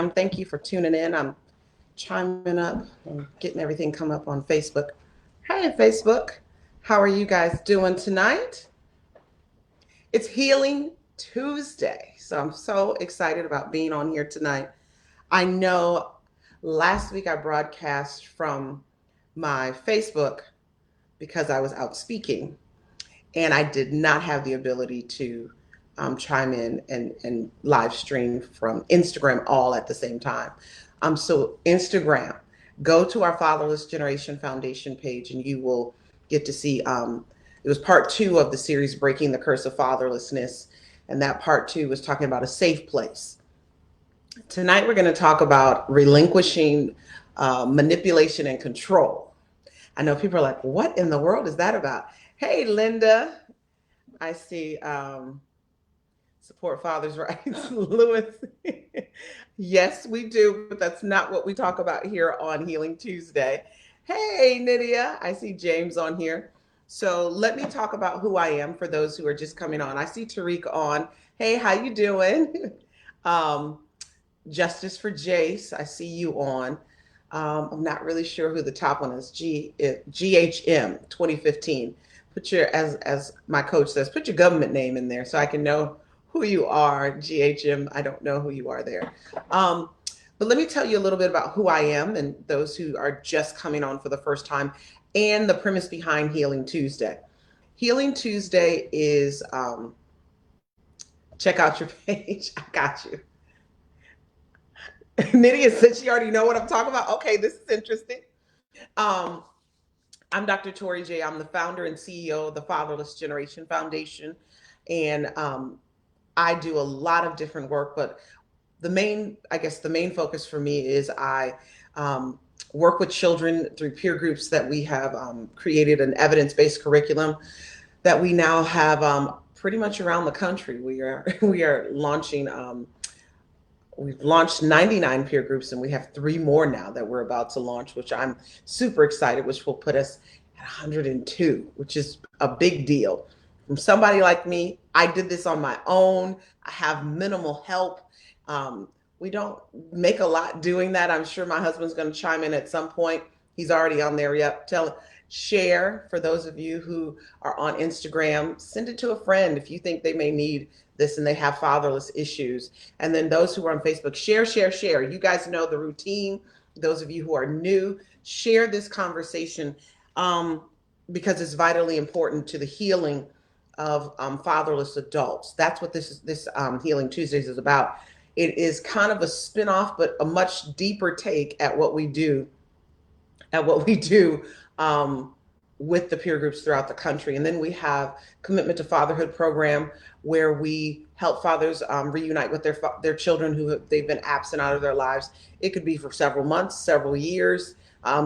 fam. Thank you for tuning in. I'm chiming up and getting everything come up on Facebook. Hey, Facebook. How are you guys doing tonight? It's Healing Tuesday. So I'm so excited about being on here tonight. I know last week I broadcast from my Facebook because I was out speaking and I did not have the ability to chime in and live stream from Instagram all at the same time. So Instagram, go to our Fatherless Generation Foundation page and you will get to see, it was part two of the series, Breaking the Curse of Fatherlessness. And that part two was talking about a safe place. Tonight, we're going to talk about relinquishing manipulation and control. I know people are like, what in the world is that about? Hey, Linda, I see support fathers' rights. Lewis, yes, we do, but that's not what we talk about here on Healing Tuesday. Hey, Nydia, I see James on here. So let me talk about who I am for those who are just coming on. I see Tariq on. Hey, how you doing? Justice for Jace, I see you on. I'm not really sure who the top one is. GHM 2015. Put your, as my coach says, put your government name in there so I can know who you are. GHM, I don't know who you are there. But let me tell you a little bit about who I am and those who are just coming on for the first time and the premise behind Healing Tuesday. Healing Tuesday is, check out your page. I got you. Nydia said she already know what I'm talking about. Okay, this is interesting. I'm Dr. Tori J. I'm the founder and CEO of the Fatherless Generation Foundation. And I do a lot of different work, but the main focus for me is I work with children through peer groups that we have created an evidence-based curriculum that we now have pretty much around the country. We are launching, we've launched 99 peer groups and we have 3 more now that we're about to launch, which I'm super excited, which will put us at 102, which is a big deal. From somebody like me, I did this on my own. I have minimal help. We don't make a lot doing that. I'm sure my husband's going to chime in at some point. He's already on there. Yep. Share for those of you who are on Instagram. Send it to a friend if you think they may need this and they have fatherless issues. And then those who are on Facebook, share. You guys know the routine. Those of you who are new, share this conversation because it's vitally important to the healing of fatherless adults. That's what this Healing Tuesdays is about. It is kind of a spin-off, but a much deeper take at what we do, with the peer groups throughout the country. And then we have Commitment to Fatherhood program where we help fathers reunite with their children they've been absent out of their lives. It could be for several months, several years,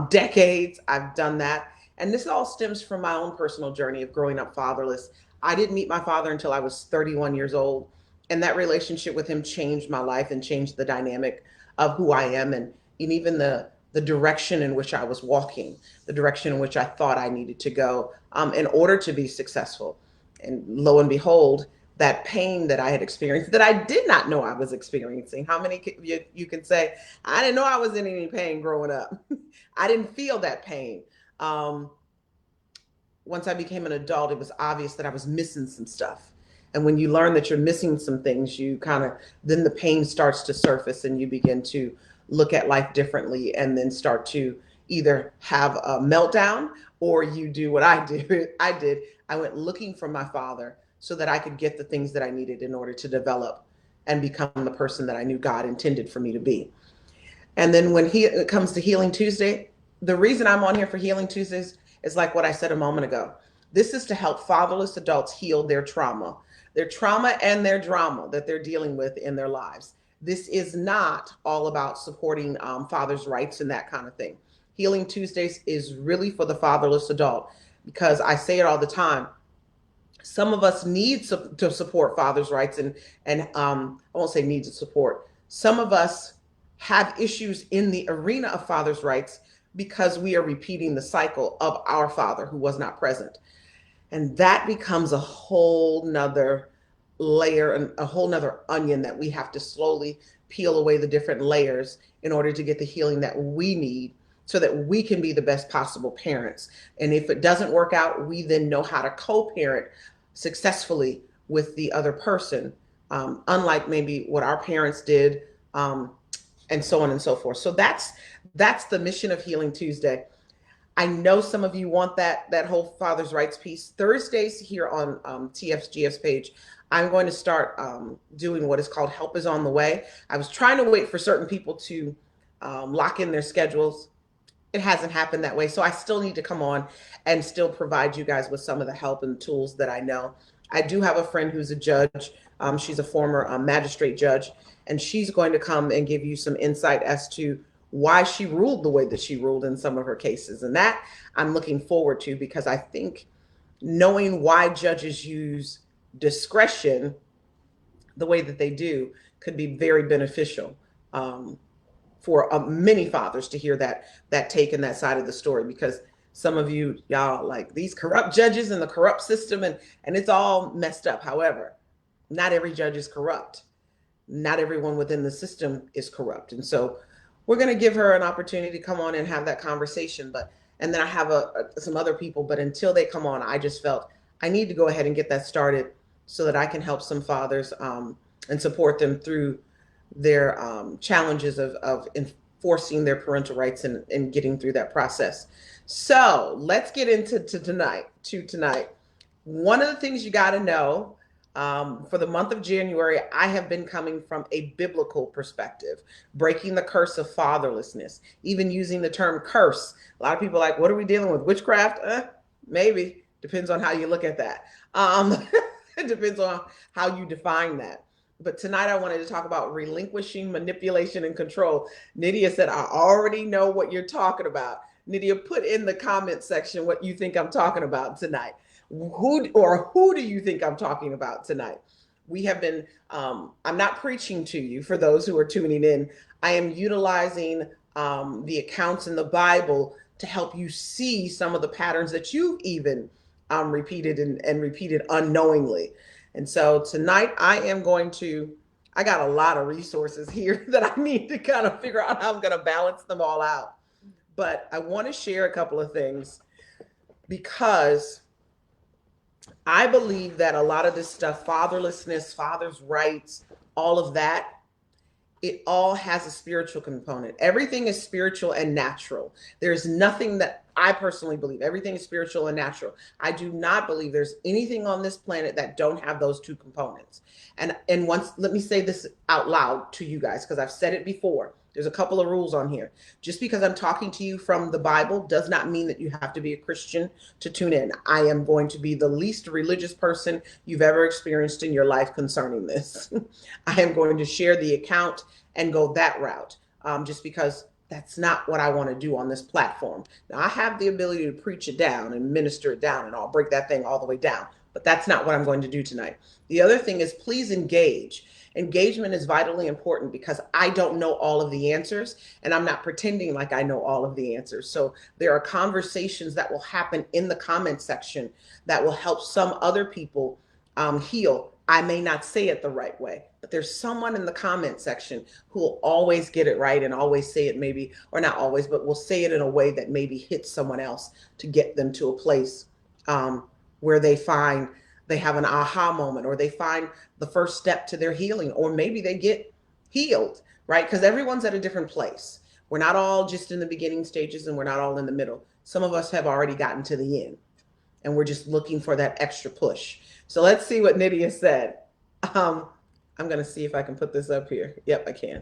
decades. I've done that. And this all stems from my own personal journey of growing up fatherless. I didn't meet my father until I was 31 years old. And that relationship with him changed my life and changed the dynamic of who I am and even the direction in which I was walking, the direction in which I thought I needed to go in order to be successful. And lo and behold, that pain that I had experienced that I did not know I was experiencing. How many you can say, I didn't know I was in any pain growing up. I didn't feel that pain. Once I became an adult, it was obvious that I was missing some stuff. And when you learn that you're missing some things, then the pain starts to surface and you begin to look at life differently and then start to either have a meltdown or you do what I did. I went looking for my father so that I could get the things that I needed in order to develop and become the person that I knew God intended for me to be. And then when it comes to Healing Tuesday, the reason I'm on here for Healing Tuesdays is like what I said a moment ago. This is to help fatherless adults heal their trauma and their drama that they're dealing with in their lives. This is not all about supporting fathers' rights and that kind of thing. Healing Tuesdays is really for the fatherless adult because I say it all the time. Some of us need to support fathers' rights and I won't say need to support. Some of us have issues in the arena of fathers' rights because we are repeating the cycle of our father who was not present. And that becomes a whole nother layer and a whole nother onion that we have to slowly peel away the different layers in order to get the healing that we need so that we can be the best possible parents. And if it doesn't work out, we then know how to co-parent successfully with the other person, unlike maybe what our parents did, and so on and so forth. So that's the mission of Healing Tuesday. I know some of you want that whole father's rights piece. Thursdays here on TFGF's page, I'm going to start doing what is called Help is on the Way. I was trying to wait for certain people to lock in their schedules. It hasn't happened that way. So I still need to come on and still provide you guys with some of the help and tools that I know. I do have a friend who's a judge. She's a former magistrate judge, and she's going to come and give you some insight as to why she ruled the way that she ruled in some of her cases. And that I'm looking forward to, because I think knowing why judges use discretion the way that they do could be very beneficial for many fathers to hear that take and that side of the story, because some of y'all like these corrupt judges and the corrupt system, and it's all messed up. However, not every judge is corrupt. Not everyone within the system is corrupt. And so we're going to give her an opportunity to come on and have that conversation. And then I have some other people, but until they come on, I just felt I need to go ahead and get that started so that I can help some fathers and support them through their challenges of enforcing their parental rights and getting through that process. So let's get into tonight. One of the things you got to know, for the month of January, I have been coming from a biblical perspective, breaking the curse of fatherlessness, even using the term curse. A lot of people are like, what are we dealing with? Witchcraft? Maybe. Depends on how you look at that. It depends on how you define that. But tonight I wanted to talk about relinquishing manipulation and control. Nydia said, I already know what you're talking about. Nydia, put in the comment section what you think I'm talking about tonight. Who do you think I'm talking about tonight? We have been, I'm not preaching to you for those who are tuning in. I am utilizing the accounts in the Bible to help you see some of the patterns that you've even repeated and repeated unknowingly. And so tonight I got a lot of resources here that I need to kind of figure out how I'm going to balance them all out. But I want to share a couple of things, because I believe that a lot of this stuff, fatherlessness, father's rights, all of that, it all has a spiritual component. Everything is spiritual and natural. There's nothing that I personally believe. Everything is spiritual and natural. I do not believe there's anything on this planet that don't have those two components. And once, let me say this out loud to you guys, because I've said it before. There's a couple of rules on here. Just because I'm talking to you from the Bible does not mean that you have to be a Christian to tune in. I am going to be the least religious person you've ever experienced in your life concerning this. I am going to share the account and go that route, just because that's not what I want to do on this platform. Now, I have the ability to preach it down and minister it down, and I'll break that thing all the way down. But that's not what I'm going to do tonight. The other thing is, please engage. Engagement is vitally important, because I don't know all of the answers, and I'm not pretending like I know all of the answers. So there are conversations that will happen in the comment section that will help some other people heal. I may not say it the right way, but there's someone in the comment section who will always get it right and always say it, maybe, or not always, but will say it in a way that maybe hits someone else to get them to a place where they find they have an aha moment, or they find the first step to their healing, or maybe they get healed, right? Because everyone's at a different place. We're not all just in the beginning stages, and we're not all in the middle. Some of us have already gotten to the end, and we're just looking for that extra push. So let's see what Nydia said. I'm going to see if I can put this up here. Yep, I can.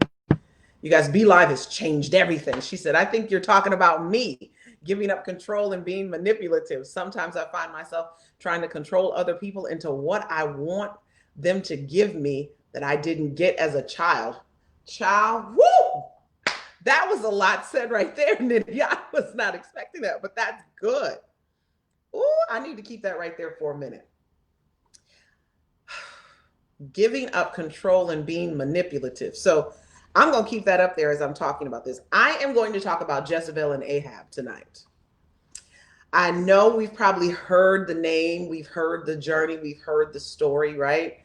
You guys, Be Live has changed everything. She said, I think you're talking about me giving up control and being manipulative. Sometimes I find myself trying to control other people into what I want them to give me that I didn't get as a child. Woo! That was a lot said right there, Nydia. I was not expecting that, but that's good. Ooh, I need to keep that right there for a minute. Giving up control and being manipulative. So I'm going to keep that up there as I'm talking about this. I am going to talk about Jezebel and Ahab tonight. I know we've probably heard the name, we've heard the journey, we've heard the story, right?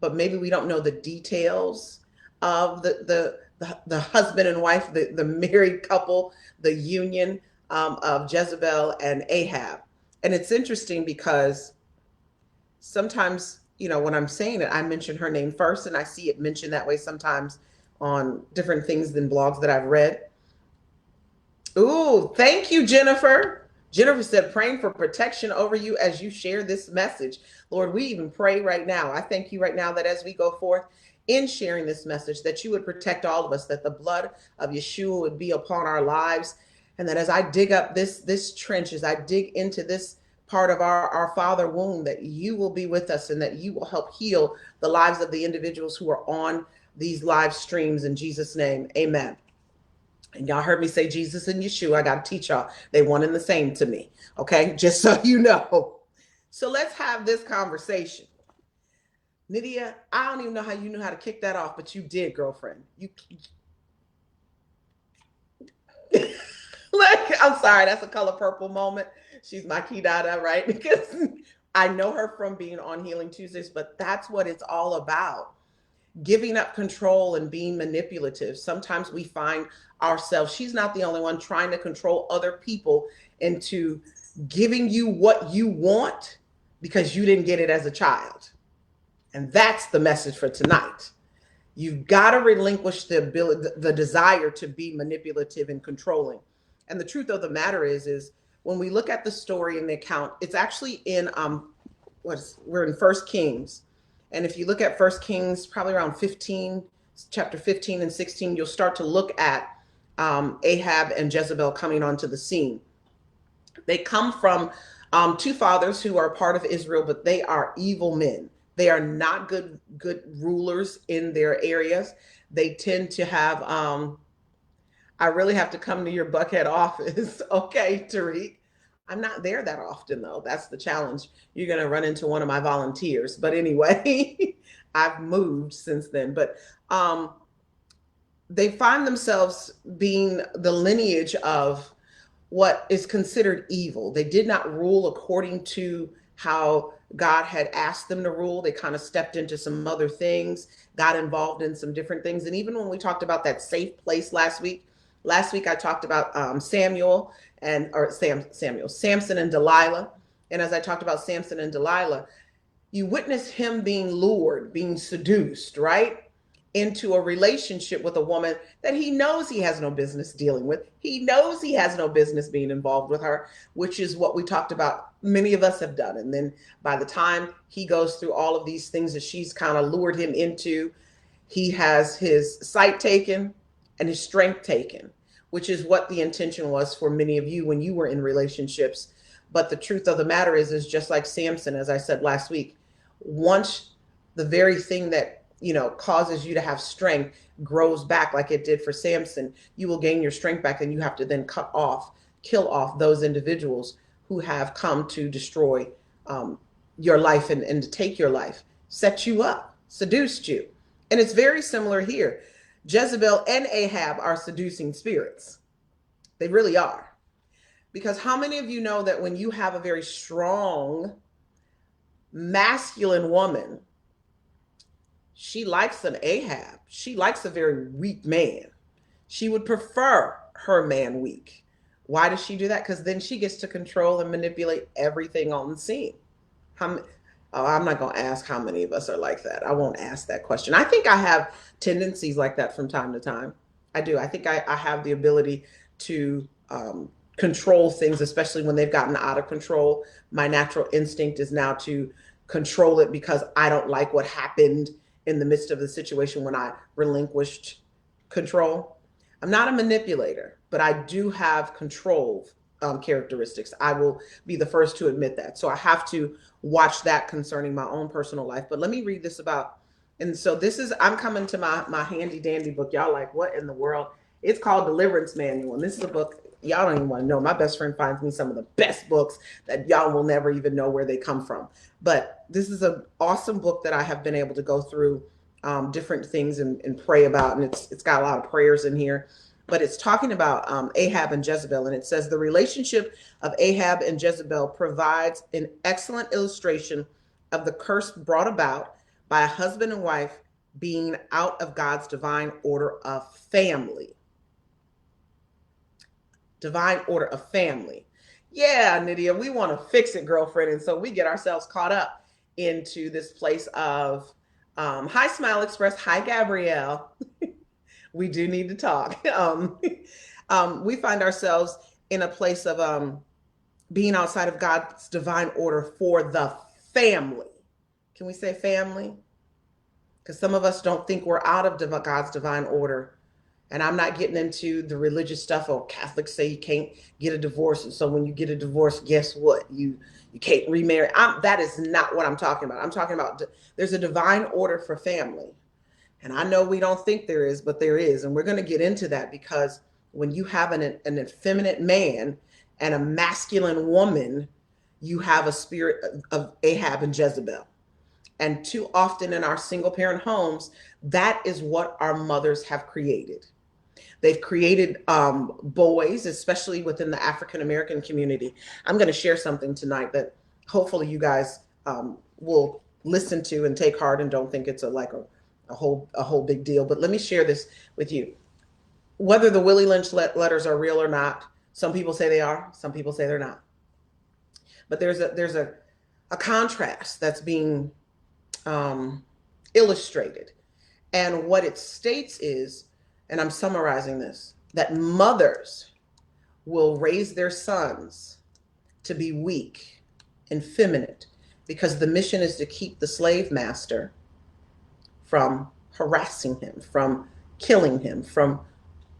but maybe we don't know the details of the husband and wife, the married couple, the union of Jezebel and Ahab. And it's interesting because sometimes, when I'm saying it, I mention her name first, and I see it mentioned that way sometimes on different things than blogs that I've read. Ooh, thank you, Jennifer. Jennifer said, praying for protection over you as you share this message. Lord, we even pray right now. I thank you right now that as we go forth in sharing this message, that you would protect all of us, that the blood of Yeshua would be upon our lives. And that as I dig up this trench, as I dig into this part of our father womb, that you will be with us and that you will help heal the lives of the individuals who are on these live streams. In Jesus' name, amen. And y'all heard me say Jesus and Yeshua. I got to teach y'all. They one and the same to me. Okay. Just so you know. So let's have this conversation. Nydia, I don't even know how you knew how to kick that off, but you did, girlfriend. Like, I'm sorry. That's a color purple moment. She's my key dada, right? Because I know her from being on Healing Tuesdays, but that's what it's all about. Giving up control and being manipulative. Sometimes we find ourselves, she's not the only one, trying to control other people into giving you what you want because you didn't get it as a child. And that's the message for tonight. You've got to relinquish the desire to be manipulative and controlling. And the truth of the matter is when we look at the story and the account, it's actually in we're in First Kings. And if you look at First Kings, probably around 15, chapter 15 and 16, you'll start to look at Ahab and Jezebel coming onto the scene. They come from two fathers who are part of Israel, but they are evil men. They are not good rulers in their areas. They tend to have, I really have to come to your Buckhead office. Okay, Tariq. I'm not there that often, though. That's the challenge. You're going to run into one of my volunteers. But anyway, I've moved since then. But they find themselves being the lineage of what is considered evil. They did not rule according to how God had asked them to rule. They kind of stepped into some other things, got involved in some different things. And even when we talked about that safe place last week I talked about Samson and Delilah. And as I talked about Samson and Delilah, you witness him being lured, being seduced, right? Into a relationship with a woman that he knows he has no business dealing with. He knows he has no business being involved with her, which is what we talked about. Many of us have done. And then by the time he goes through all of these things that she's kind of lured him into, he has his sight taken and his strength taken, which is what the intention was for many of you when you were in relationships. But the truth of the matter is just like Samson, as I said last week, once the very thing that causes you to have strength grows back like it did for Samson, you will gain your strength back, and you have to then kill off those individuals who have come to destroy your life and to take your life, set you up, seduced you. And it's very similar here. Jezebel and Ahab are seducing spirits. They really are. Because how many of you know that when you have a very strong, masculine woman, she likes an Ahab. She likes a very weak man. She would prefer her man weak. Why does she do that? Because then she gets to control and manipulate everything on the scene. I'm not going to ask how many of us are like that. I won't ask that question. I think I have tendencies like that from time to time. I do. I think I have the ability to control things, especially when they've gotten out of control. My natural instinct is now to control it because I don't like what happened in the midst of the situation when I relinquished control. I'm not a manipulator, but I do have control characteristics. I will be the first to admit that. So I have to watch that concerning my own personal life. But let me read this about, and so this is, I'm coming to my handy dandy book. Y'all like, what in the world? It's called Deliverance Manual. And this is a book y'all don't even want to know. My best friend finds me some of the best books that y'all will never even know where they come from. But this is an awesome book that I have been able to go through different things and pray about. And it's got a lot of prayers in here. But it's talking about Ahab and Jezebel. And it says the relationship of Ahab and Jezebel provides an excellent illustration of the curse brought about by a husband and wife being out of God's divine order of family. Divine order of family. Yeah, Nydia, we want to fix it, girlfriend. And so we get ourselves caught up into this place of, hi, Smile Express. Hi, Gabrielle. We do need to talk. We find ourselves in a place of being outside of God's divine order for the family. Can we say family? Because some of us don't think we're out of God's divine order. And I'm not getting into the religious stuff. Or Catholics say you can't get a divorce, and so when you get a divorce, guess what? You can't remarry. That is not what I'm talking about. I'm talking about there's a divine order for family, and I know we don't think there is, but there is, and we're going to get into that because when you have an effeminate man and a masculine woman, you have a spirit of Ahab and Jezebel. And too often in our single parent homes, that is what our mothers have created. They've created boys, especially within the African American community. I'm going to share something tonight that hopefully you guys will listen to and take heart and don't think it's a whole big deal. But let me share this with you. Whether the Willie Lynch letters are real or not, some people say they are, some people say they're not. But there's a contrast that's being illustrated. And what it states is, and I'm summarizing this, that mothers will raise their sons to be weak and effeminate because the mission is to keep the slave master from harassing him, from killing him, from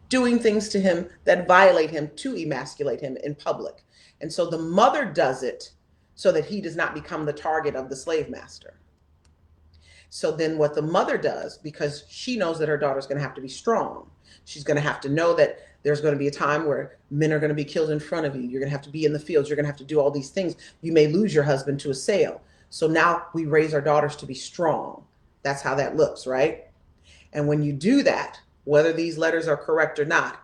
doing things to him that violate him to emasculate him in public. And so the mother does it so that he does not become the target of the slave master. So then what the mother does, because she knows that her daughter's going to have to be strong, she's going to have to know that there's going to be a time where men are going to be killed in front of you. You're going to have to be in the fields. You're going to have to do all these things. You may lose your husband to a sale. So now we raise our daughters to be strong. That's how that looks, right? And when you do that, whether these letters are correct or not,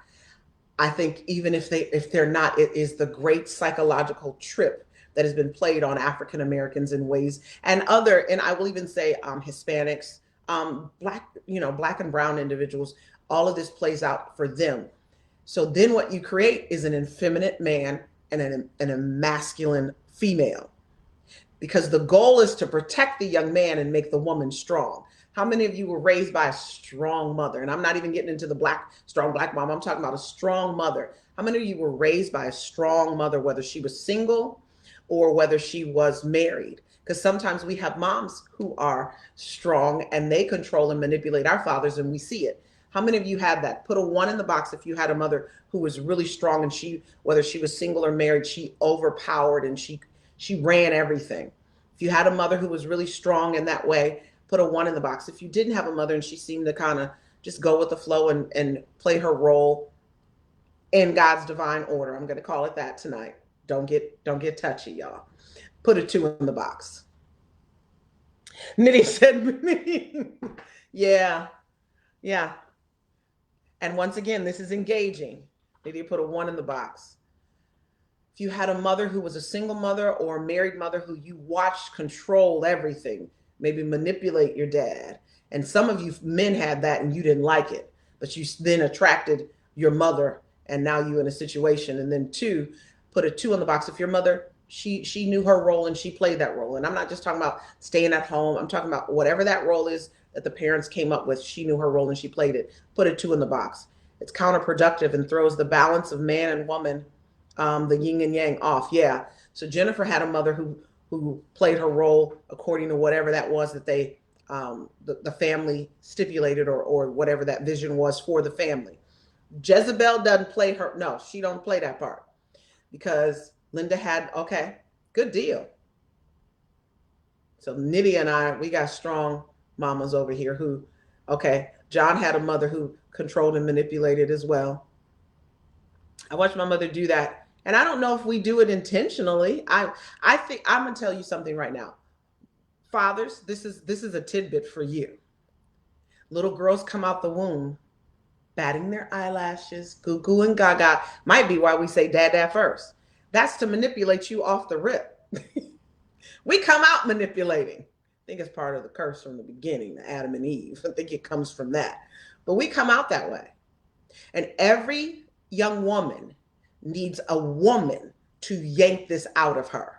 I think even if they're not, it is the great psychological trip that has been played on African Americans in ways, and I will even say Hispanics, black and brown individuals. All of this plays out for them. So then what you create is an effeminate man and a masculine female, because the goal is to protect the young man and make the woman strong. How many of you were raised by a strong mother? And I'm not even getting into the strong black mom. I'm talking about a strong mother. How many of you were raised by a strong mother, whether she was single or whether she was married? Because sometimes we have moms who are strong and they control and manipulate our fathers, and we see it. How many of you had that? Put a 1 in the box if you had a mother who was really strong, and whether she was single or married, she overpowered and she ran everything. If you had a mother who was really strong in that way, put a 1 in the box. If you didn't have a mother and she seemed to kind of just go with the flow and play her role in God's divine order, I'm going to call it that tonight. Don't get touchy, y'all. Put a 2 in the box. Nitty said, yeah. And once again, this is engaging. Nitty put a 1 in the box. If you had a mother who was a single mother or a married mother who you watched control everything, maybe manipulate your dad. And some of you men had that and you didn't like it, but you then attracted your mother and now you're in a situation. And then 2, put a 2 in the box. If your mother, she knew her role and she played that role. And I'm not just talking about staying at home. I'm talking about whatever that role is that the parents came up with. She knew her role and she played it. Put a 2 in the box. It's counterproductive and throws the balance of man and woman, the yin and yang, off. Yeah. So Jennifer had a mother who played her role according to whatever that was that they the family stipulated, or whatever that vision was for the family. Jezebel doesn't play her. No, she don't play that part, because Linda had, okay, good deal. So Nitty and I, we got strong mamas over here who, okay, John had a mother who controlled and manipulated as well. I watched my mother do that. And I don't know if we do it intentionally. I think I'm going to tell you something right now. Fathers, this is a tidbit for you. Little girls come out the womb batting their eyelashes, goo goo and gaga. Might be why we say dad first. That's to manipulate you off the rip. We come out manipulating. think it's part of the curse from the beginning, Adam and Eve. I think it comes from that. But we come out that way. And every young woman needs a woman to yank this out of her.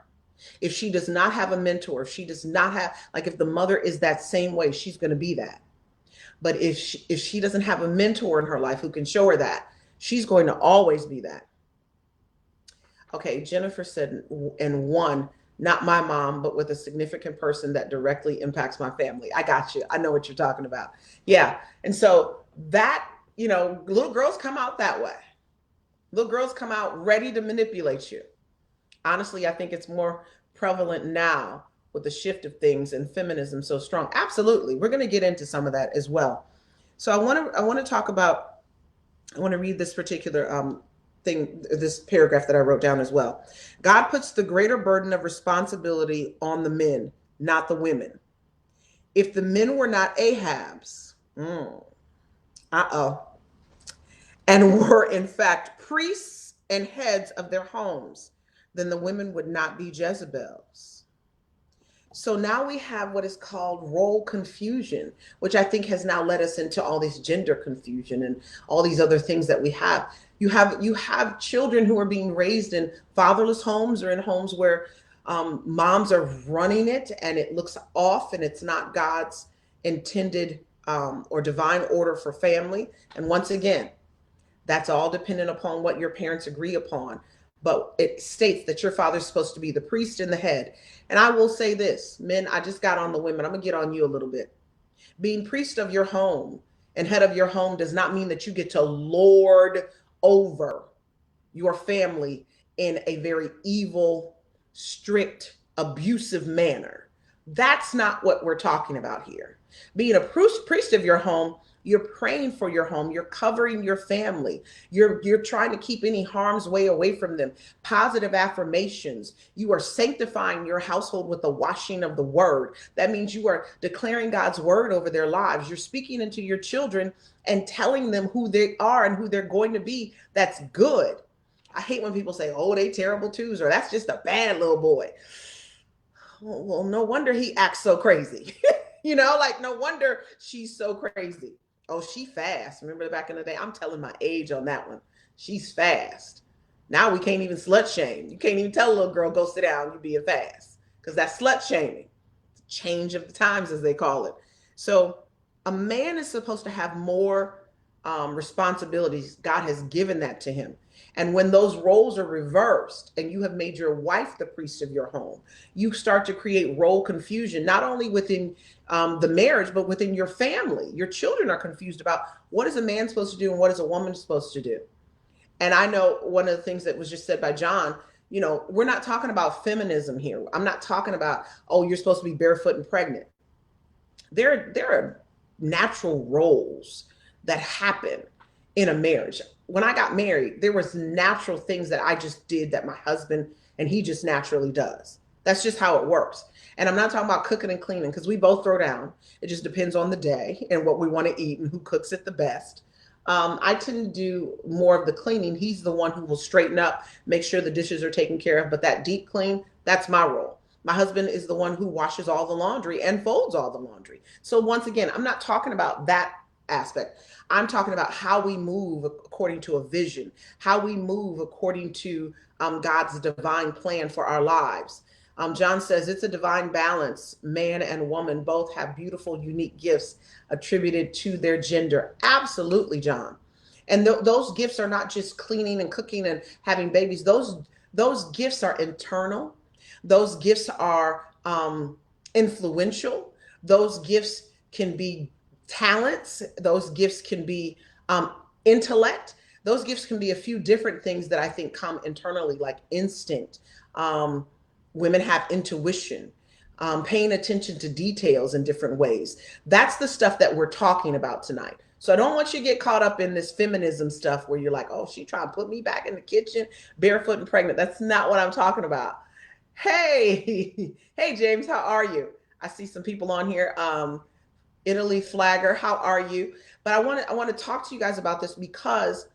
If she does not have a mentor, if she does not have, like if the mother is that same way, she's going to be that. But if she doesn't have a mentor in her life who can show her that, she's going to always be that. Okay, Jennifer said, and one, not my mom, but with a significant person that directly impacts my family. I got you. I know what you're talking about. Yeah. And so that, little girls come out that way. Little girls come out ready to manipulate you. Honestly, I think it's more prevalent now with the shift of things and feminism so strong. Absolutely. We're going to get into some of that as well. So I want to talk about, I want to read this particular thing, this paragraph that I wrote down as well. God puts the greater burden of responsibility on the men, not the women. If the men were not Ahabs, and were in fact priests and heads of their homes, then the women would not be Jezebels. So now we have what is called role confusion, which I think has now led us into all this gender confusion and all these other things that we have. You have children who are being raised in fatherless homes or in homes where moms are running it and it looks off and it's not God's intended or divine order for family. And once again, that's all dependent upon what your parents agree upon. But it states that your father's supposed to be the priest and the head. And I will say this, men, I just got on the women. I'm going to get on you a little bit. Being priest of your home and head of your home does not mean that you get to lord over your family in a very evil, strict, abusive manner. That's not what we're talking about here. Being a priest of your home, you're praying for your home, you're covering your family, you're trying to keep any harm's way away from them. Positive affirmations. You are sanctifying your household with the washing of the word. That means you are declaring God's word over their lives. You're speaking into your children and telling them who they are and who they're going to be. That's good. I hate when people say, oh, they terrible twos, or that's just a bad little boy. Well, no wonder he acts so crazy. Like no wonder she's so crazy. Oh, she fast. Remember back in the day? I'm telling my age on that one. She's fast. Now we can't even slut shame. You can't even tell a little girl, go sit down, you being fast. Because that's slut shaming. Change of the times, as they call it. So a man is supposed to have more responsibilities. God has given that to him. And when those roles are reversed and you have made your wife the priest of your home, you start to create role confusion, not only within the marriage, but within your family. Your children are confused about what is a man supposed to do and what is a woman supposed to do. And I know one of the things that was just said by John, we're not talking about feminism here. I'm not talking about, oh, you're supposed to be barefoot and pregnant. There are natural roles that happen in a marriage. When I got married, there was natural things that I just did that my husband and he just naturally does. That's just how it works. And I'm not talking about cooking and cleaning because we both throw down. It just depends on the day and what we want to eat and who cooks it the best. I tend to do more of the cleaning. He's the one who will straighten up, make sure the dishes are taken care of. But that deep clean, that's my role. My husband is the one who washes all the laundry and folds all the laundry. So once again, I'm not talking about that aspect. I'm talking about how we move according to a vision, how we move according to God's divine plan for our lives. John says it's a divine balance. Man and woman both have beautiful, unique gifts attributed to their gender. Absolutely, John. And those gifts are not just cleaning and cooking and having babies. Those gifts are internal. Those gifts are influential. Those gifts can be talents. Those gifts can be intellect. Those gifts can be a few different things that I think come internally, like instinct. Women have intuition, paying attention to details in different ways. That's the stuff that we're talking about tonight. So I don't want you to get caught up in this feminism stuff where you're like, oh, she trying to put me back in the kitchen, barefoot and pregnant. That's not what I'm talking about. Hey, hey, James, how are you? I see some people on here. Italy Flagger, how are you? But I want to talk to you guys about this because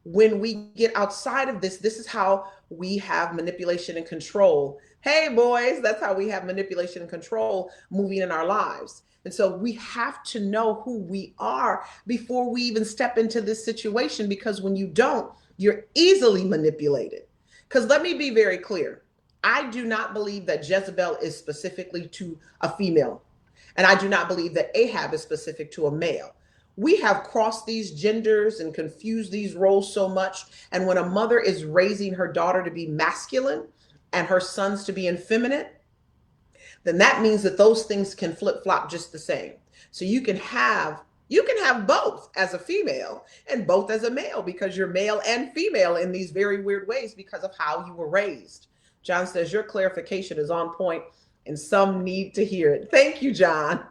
When we get outside of this, this is how we have manipulation and control. Hey, boys, that's how we have manipulation and control moving in our lives. And so we have to know who we are before we even step into this situation, because when you don't, you're easily manipulated. Because let me be very clear, I do not believe that Jezebel is specifically to a female. And I do not believe that Ahab is specific to a male. We have crossed these genders and confused these roles so much. And when a mother is raising her daughter to be masculine and her sons to be effeminate, then that means that those things can flip flop just the same. So you can have both as a female and both as a male, because you're male and female in these very weird ways because of how you were raised. John says your clarification is on point and some need to hear it. Thank you, John.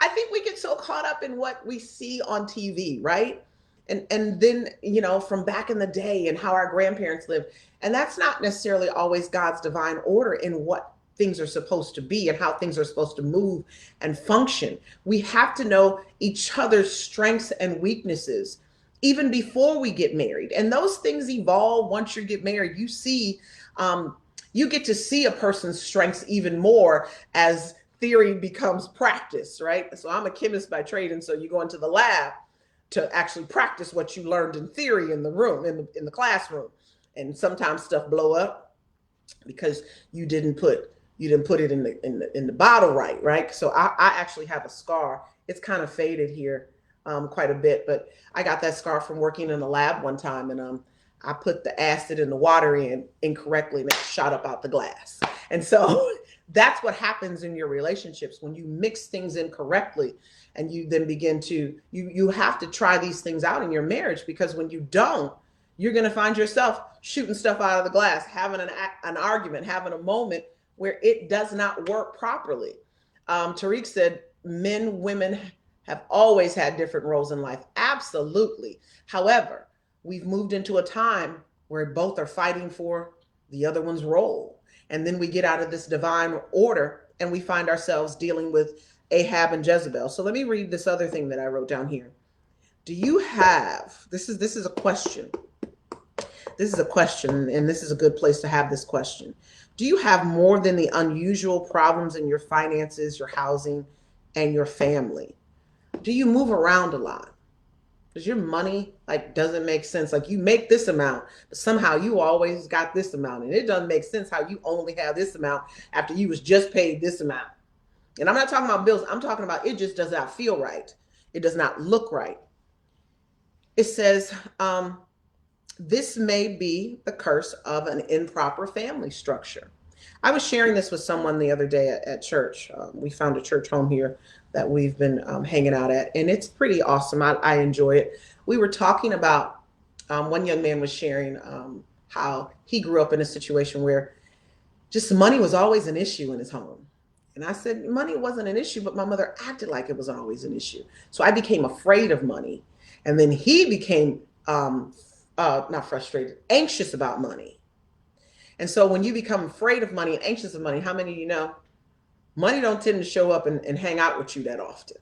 I think we get so caught up in what we see on TV, right? And then, from back in the day and how our grandparents lived. And that's not necessarily always God's divine order in what things are supposed to be and how things are supposed to move and function. We have to know each other's strengths and weaknesses even before we get married. And those things evolve once you get married. You get to see a person's strengths even more as theory becomes practice, right? So I'm a chemist by trade, and so you go into the lab to actually practice what you learned in theory in the room, in the classroom. And sometimes stuff blow up because you didn't put it in the bottle right? So I actually have a scar. It's kind of faded here quite a bit, but I got that scar from working in the lab one time, and I put the acid in the water in incorrectly, and it shot up out the glass. And so that's what happens in your relationships when you mix things incorrectly, and you then begin to you have to try these things out in your marriage, because when you don't, you're going to find yourself shooting stuff out of the glass, having an argument, having a moment where it does not work properly. Tariq said women have always had different roles in life. Absolutely. However, we've moved into a time where both are fighting for the other one's role. And then we get out of this divine order and we find ourselves dealing with Ahab and Jezebel. So let me read this other thing that I wrote down here. Do you have, this is a question. This is a question, and this is a good place to have this question. Do you have more than the unusual problems in your finances, your housing, and your family? Do you move around a lot? Does your money doesn't make sense? Like, you make this amount, but somehow you always got this amount, and it doesn't make sense how you only have this amount after you was just paid this amount. And I'm not talking about bills. I'm talking about it just does not feel right. It does not look right. It says, this may be the curse of an improper family structure. I was sharing this with someone the other day at church. We found a church home here that we've been hanging out at, and it's pretty awesome. I enjoy it. We were talking about, one young man was sharing how he grew up in a situation where just money was always an issue in his home. And I said, money wasn't an issue, but my mother acted like it was always an issue. So I became afraid of money. And then he became not frustrated, anxious about money. And so when you become afraid of money and anxious of money, how many of you know money don't tend to show up and hang out with you that often,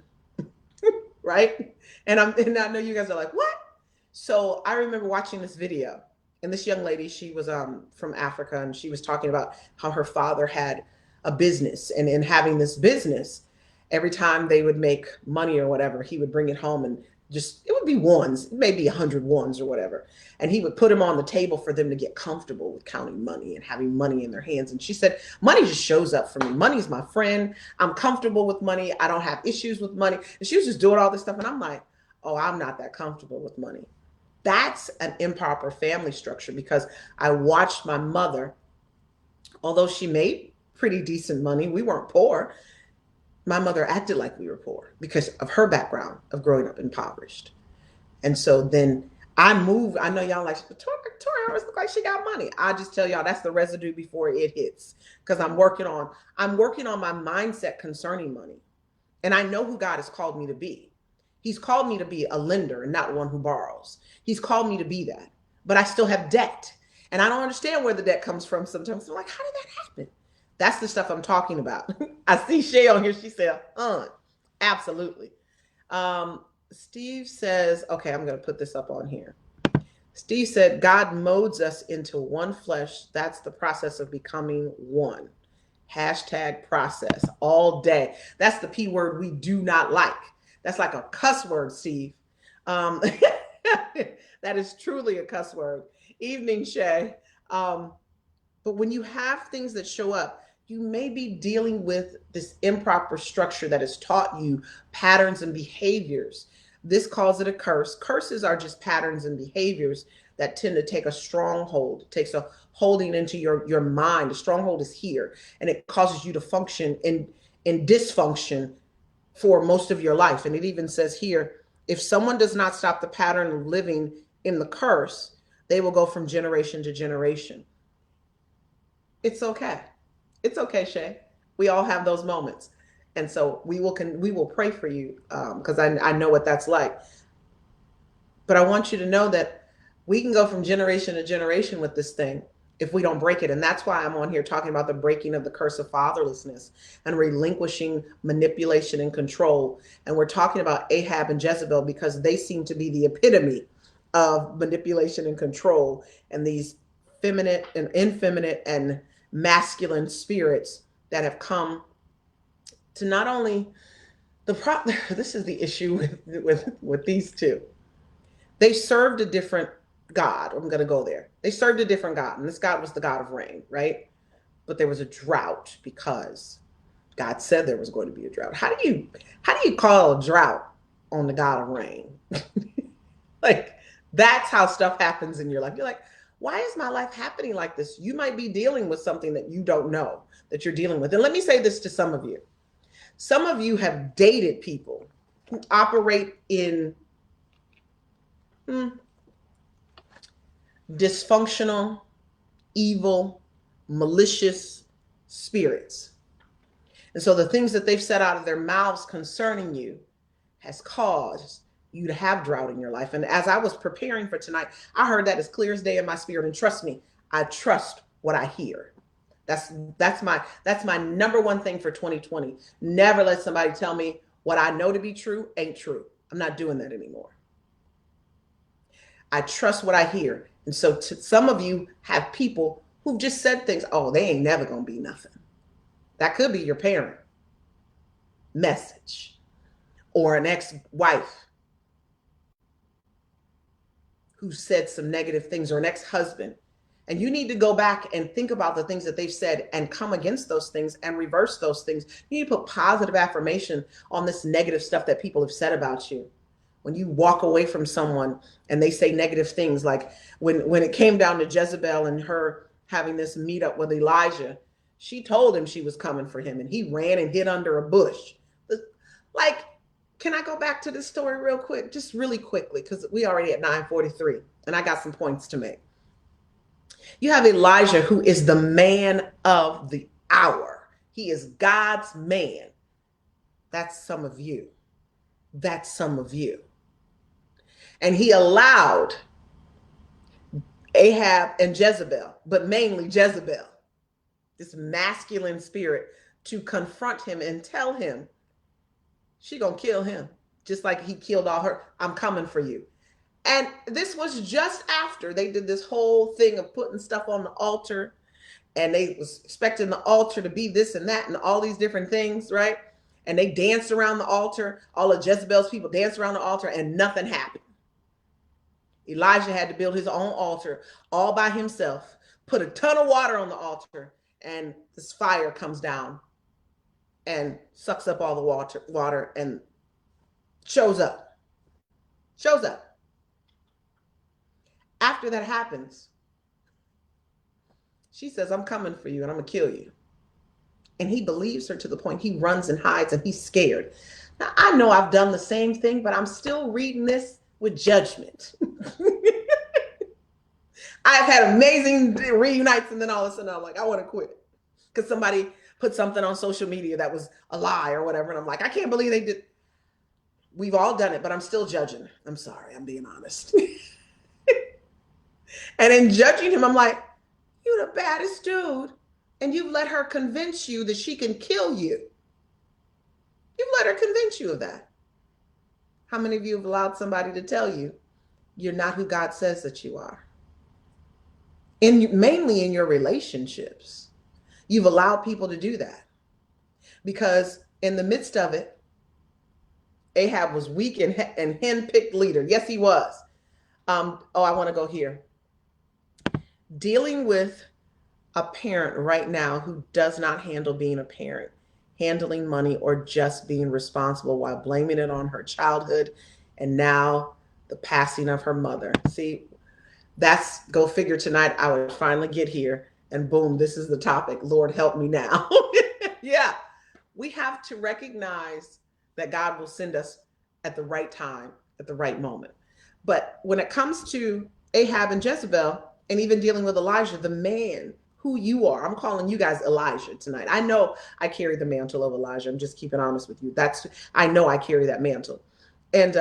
right? And I know you guys are like, what? So I remember watching this video, and this young lady, she was from Africa, and she was talking about how her father had a business, and in having this business, every time they would make money or whatever, he would bring it home, and just, it would be ones, maybe 100 ones or whatever. And he would put them on the table for them to get comfortable with counting money and having money in their hands. And she said, money just shows up for me. Money's my friend. I'm comfortable with money. I don't have issues with money. And she was just doing all this stuff. And I'm like, oh, I'm not that comfortable with money. That's an improper family structure, because I watched my mother, although she made pretty decent money, we weren't poor. My mother acted like we were poor because of her background of growing up impoverished. And so then I moved. I know y'all like, Tori always look like she got money. I just tell y'all that's the residue before it hits, because I'm working on my mindset concerning money. And I know who God has called me to be. He's called me to be a lender and not one who borrows. He's called me to be that. But I still have debt. And I don't understand where the debt comes from sometimes. I'm like, how did that happen? That's the stuff I'm talking about. I see Shay on here. She said, absolutely. Steve says, okay, I'm going to put this up on here. Steve said, God molds us into one flesh. That's the process of becoming one. Hashtag process all day. That's the P word we do not like. That's like a cuss word, Steve. Um, that is truly a cuss word. Evening, Shay. Um, but when you have things that show up, you may be dealing with this improper structure that has taught you patterns and behaviors. This calls it a curse. Curses are just patterns and behaviors that tend to take a stronghold. It takes a holding into your mind. The stronghold is here, and it causes you to function in dysfunction for most of your life. And it even says here, if someone does not stop the pattern of living in the curse, they will go from generation to generation. It's okay. It's okay, Shay. We all have those moments. And so we will pray for you because I know what that's like. But I want you to know that we can go from generation to generation with this thing if we don't break it. And that's why I'm on here talking about the breaking of the curse of fatherlessness and relinquishing manipulation and control. And we're talking about Ahab and Jezebel because they seem to be the epitome of manipulation and control, and these feminine and infeminate and masculine spirits that have come to not only this is the issue with these two. They served a different God. I'm going to go there. They served a different God, and this God was the God of rain, right? But there was a drought because God said there was going to be a drought. How do you call a drought on the God of rain? Like, that's how stuff happens in your life. You're like, why is my life happening like this? You might be dealing with something that you don't know that you're dealing with. And let me say this to some of you. Some of you have dated people who operate in dysfunctional, evil, malicious spirits. And so the things that they've said out of their mouths concerning you has caused you to have drought in your life. And as I was preparing for tonight, I heard that as clear as day in my spirit. And trust me, I trust what I hear. That's my number one thing for 2020. Never let somebody tell me what I know to be true ain't true. I'm not doing that anymore. I trust what I hear. And so some of you have people who've just said things, oh, they ain't never going to be nothing. That could be your parent message or an ex-wife who said some negative things, or an ex-husband. And you need to go back and think about the things that they've said and come against those things and reverse those things. You need to put positive affirmation on this negative stuff that people have said about you. When you walk away from someone and they say negative things, like when it came down to Jezebel and her having this meetup with Elijah, she told him she was coming for him, and he ran and hid under a bush. Like, can I go back to this story real quick? Just really quickly, because we already at 9:43, and I got some points to make. You have Elijah, who is the man of the hour. He is God's man. That's some of you. That's some of you. And he allowed Ahab and Jezebel, but mainly Jezebel, this masculine spirit, to confront him and tell him she gonna kill him, just like he killed all her. I'm coming for you. And this was just after they did this whole thing of putting stuff on the altar, and they was expecting the altar to be this and that and all these different things, right? And they danced around the altar. All of Jezebel's people danced around the altar, and nothing happened. Elijah had to build his own altar all by himself, put a ton of water on the altar, and this fire comes down and sucks up all the water and shows up. Shows up. After that happens, she says, I'm coming for you and I'm going to kill you. And he believes her to the point he runs and hides, and he's scared. Now, I know I've done the same thing, but I'm still reading this with judgment. I've had amazing reunites, and then all of a sudden I'm like, I want to quit because somebody put something on social media that was a lie or whatever. And I'm like, I can't believe they did. We've all done it, but I'm still judging. I'm sorry. I'm being honest. And in judging him, I'm like, you're the baddest dude. And you've let her convince you that she can kill you. You've let her convince you of that. How many of you have allowed somebody to tell you you're not who God says that you are. Mainly in your relationships, you've allowed people to do that, because in the midst of it, Ahab was weak and hen-picked leader. Yes, he was. I want to go here. Dealing with a parent right now who does not handle being a parent, handling money, or just being responsible while blaming it on her childhood and now the passing of her mother. See, that's, go figure, tonight I would finally get here and boom, this is the topic. Lord, help me now. Yeah, we have to recognize that God will send us at the right time, at the right moment. But when it comes to Ahab and Jezebel, and even dealing with Elijah, the man who you are, I'm calling you guys Elijah tonight. I know I carry the mantle of Elijah. I'm just keeping honest with you. I know I carry that mantle. And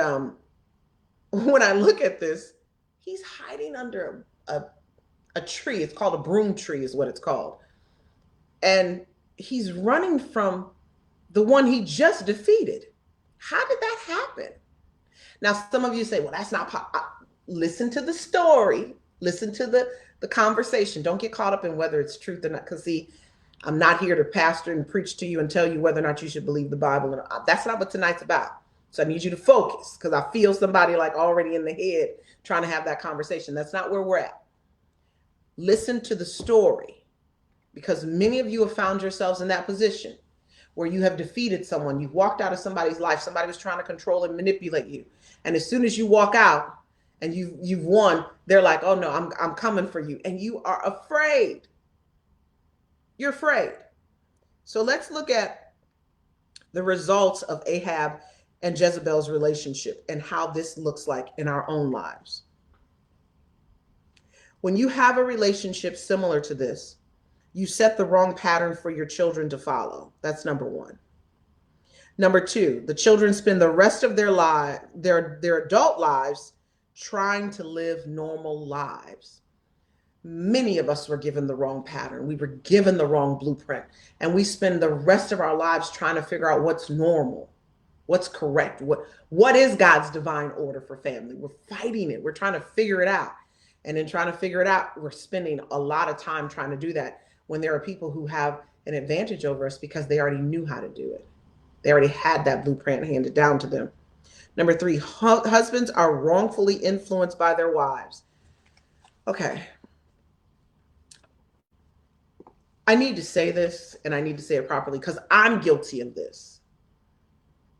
when I look at this, he's hiding under a tree. It's called a broom tree, is what it's called. And he's running from the one he just defeated. How did that happen? Now, some of you say, well, that's not listen to the story. Listen to the conversation. Don't get caught up in whether it's truth or not. Because, see, I'm not here to pastor and preach to you and tell you whether or not you should believe the Bible. That's not what tonight's about. So I need you to focus, because I feel somebody like already in the head trying to have that conversation. That's not where we're at. Listen to the story, because many of you have found yourselves in that position where you have defeated someone. You've walked out of somebody's life. Somebody was trying to control and manipulate you. And as soon as you walk out and you've won, they're like, oh no, I'm coming for you. And you are afraid. You're afraid. So let's look at the results of Ahab and Jezebel's relationship and how this looks like in our own lives. When you have a relationship similar to this, you set the wrong pattern for your children to follow. That's number one. Number two, the children spend the rest of their adult lives trying to live normal lives. Many of us were given the wrong pattern. We were given the wrong blueprint. And we spend the rest of our lives trying to figure out what's normal, what's correct, what is God's divine order for family. We're fighting it. We're trying to figure it out. And in trying to figure it out, we're spending a lot of time trying to do that, when there are people who have an advantage over us because they already knew how to do it. They already had that blueprint handed down to them. Number three, husbands are wrongfully influenced by their wives. Okay. I need to say this, and I need to say it properly, because I'm guilty of this.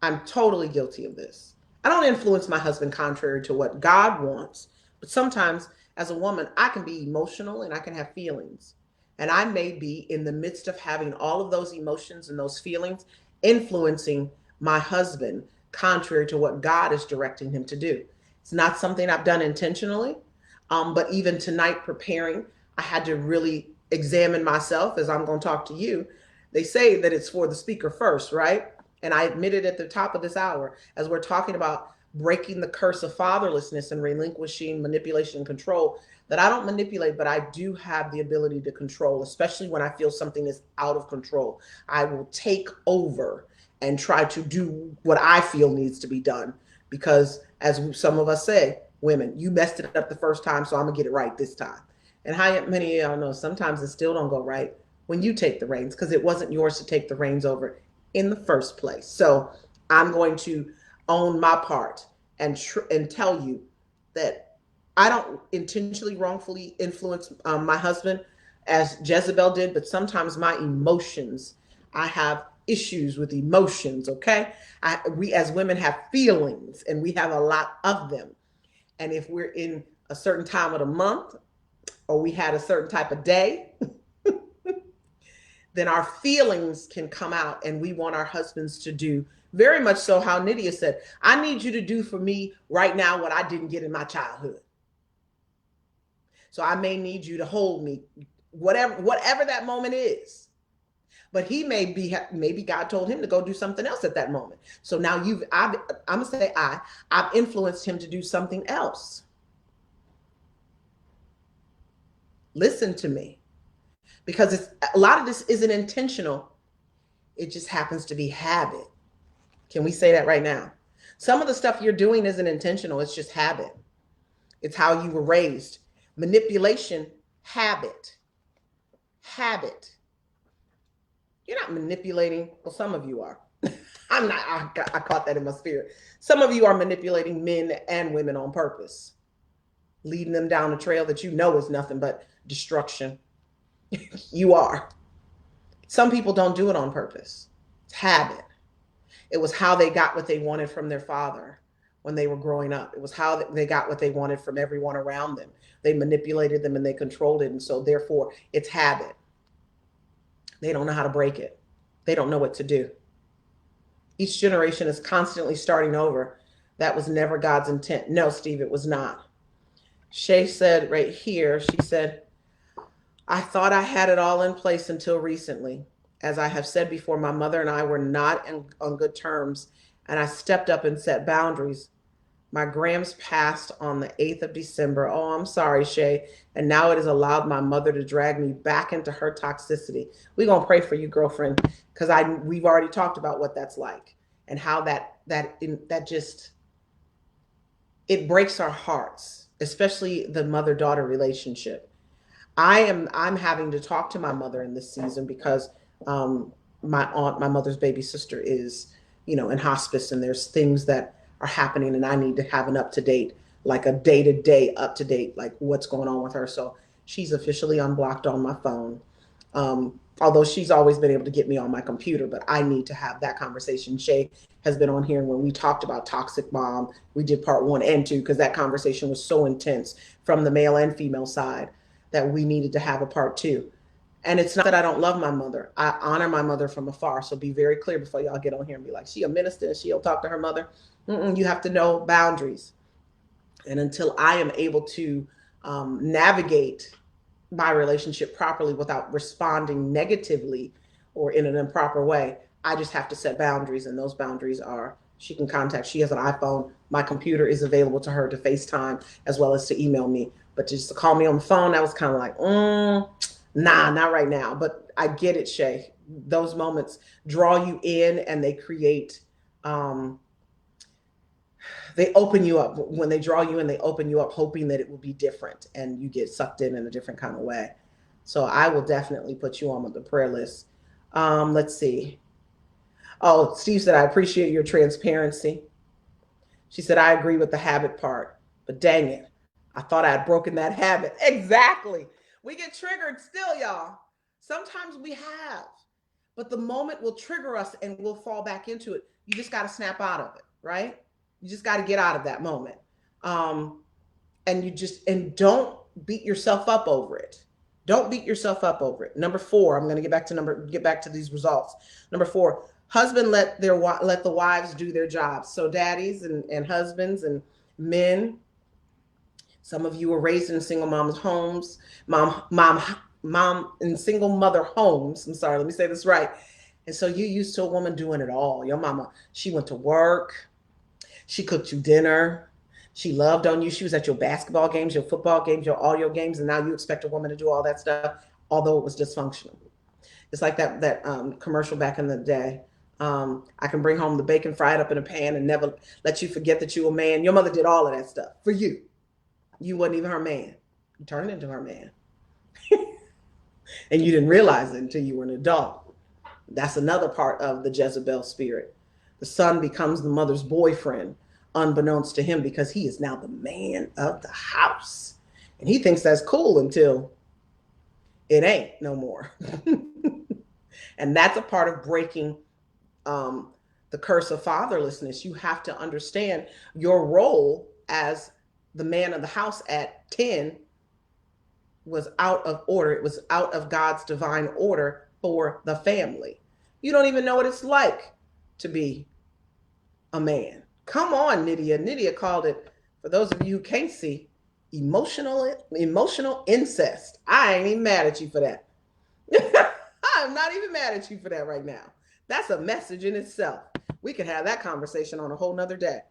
I'm totally guilty of this. I don't influence my husband contrary to what God wants, but sometimes as a woman, I can be emotional and I can have feelings. And I may be in the midst of having all of those emotions and those feelings influencing my husband contrary to what God is directing him to do. It's not something I've done intentionally, but even tonight preparing, I had to really examine myself, as I'm going to talk to you. They say that it's for the speaker first, right? And I admitted at the top of this hour, as we're talking about breaking the curse of fatherlessness and relinquishing manipulation and control, that I don't manipulate, but I do have the ability to control, especially when I feel something is out of control. I will take over and try to do what I feel needs to be done. Because as some of us say, women, you messed it up the first time, so I'm gonna get it right this time. And how many of y'all know sometimes it still don't go right when you take the reins, because it wasn't yours to take the reins over in the first place. So I'm going to own my part and tell you that I don't intentionally wrongfully influence my husband as Jezebel did, but sometimes my emotions, I have issues with emotions, okay? We as women have feelings, and we have a lot of them. And if we're in a certain time of the month, or we had a certain type of day, then our feelings can come out, and we want our husbands to do very much so how Nydia said, I need you to do for me right now what I didn't get in my childhood. So I may need you to hold me, whatever that moment is. But he maybe God told him to go do something else at that moment. So now I'm gonna say I've influenced him to do something else. Listen to me, because a lot of this isn't intentional. It just happens to be habit. Can we say that right now? Some of the stuff you're doing isn't intentional. It's just habit. It's how you were raised. Manipulation, habit. Habit. You're not manipulating. Well, some of you are. I'm not. I caught that in my spirit. Some of you are manipulating men and women on purpose, leading them down a trail that you know is nothing but destruction. You are. Some people don't do it on purpose. It's habit. It was how they got what they wanted from their father when they were growing up. It was how they got what they wanted from everyone around them. They manipulated them and they controlled it. And so, therefore, it's habit. They don't know how to break it, they don't know what to do. Each generation is constantly starting over. That was never God's intent. No, Steve, it was not. Shay said right here, she said, I thought I had it all in place until recently. As I have said before, my mother and I were not on good terms, and I stepped up and set boundaries. My grams passed on the 8th of December. Oh, I'm sorry, Shay. And now it has allowed my mother to drag me back into her toxicity. We're going to pray for you, girlfriend, because we've already talked about what that's like and how that just, it breaks our hearts, especially the mother-daughter relationship. I'm having to talk to my mother in this season because my aunt, my mother's baby sister, is, in hospice, and there's things that are happening, and I need to have an up-to-date, like a day-to-day up-to-date, like what's going on with her. So she's officially unblocked on my phone. Although she's always been able to get me on my computer, but I need to have that conversation. Shay has been on here, and when we talked about toxic mom, we did part 1 and 2 because that conversation was so intense from the male and female side that we needed to have a part 2. And it's not that I don't love my mother. I honor my mother from afar. So be very clear before y'all get on here and be like, she a minister and she'll talk to her mother. You have to know boundaries. And until I am able to navigate my relationship properly without responding negatively or in an improper way, I just have to set boundaries. And those boundaries are, she has an iPhone. My computer is available to her to FaceTime as well as to email me. But just to call me on the phone, that was kind of like, nah, not right now. But I get it, Shay. Those moments draw you in, and they create, they open you up. When they draw you in, they open you up, hoping that it will be different, and you get sucked in a different kind of way. So I will definitely put you on the prayer list. Let's see. Oh, Steve said, I appreciate your transparency. She said, I agree with the habit part, but dang it, I thought I had broken that habit. Exactly. We get triggered still, y'all. Sometimes we have, but the moment will trigger us and we'll fall back into it. You just got to snap out of it, right? You just got to get out of that moment. And don't beat yourself up over it. Don't beat yourself up over it. Number 4, I'm going to get back to these results. Number 4, husband let the wives do their jobs. So daddies and husbands and men, some of you were raised in single moms homes, mom in single mother homes. I'm sorry, let me say this right. And so you used to a woman doing it all. Your mama, she went to work, she cooked you dinner, she loved on you, she was at your basketball games, your football games, all your games, and now you expect a woman to do all that stuff, although it was dysfunctional. It's like that commercial back in the day. I can bring home the bacon fried up in a pan and never let you forget that you a man. Your mother did all of that stuff for you. You wasn't even her man. You turned into her man. And you didn't realize it until you were an adult. That's another part of the Jezebel spirit. The son becomes the mother's boyfriend, unbeknownst to him, because he is now the man of the house. And he thinks that's cool until it ain't no more. And that's a part of breaking the curse of fatherlessness. You have to understand your role as the man of the house at 10 was out of order. It was out of God's divine order for the family. You don't even know what it's like to be a man. Come on, Nydia. Nydia called it, for those of you who can't see, emotional incest. I ain't even mad at you for that. I'm not even mad at you for that right now. That's a message in itself. We could have that conversation on a whole nother day.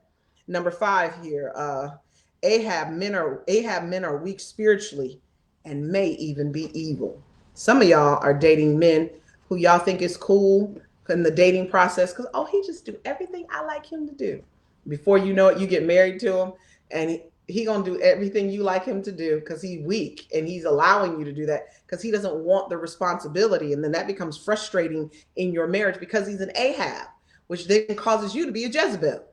Number 5 here. Ahab men are weak spiritually and may even be evil. Some of y'all are dating men who y'all think is cool in the dating process because, he just do everything I like him to do. Before you know it, you get married to him, and he gonna do everything you like him to do because he's weak, and he's allowing you to do that because he doesn't want the responsibility. And then that becomes frustrating in your marriage because he's an Ahab, which then causes you to be a Jezebel.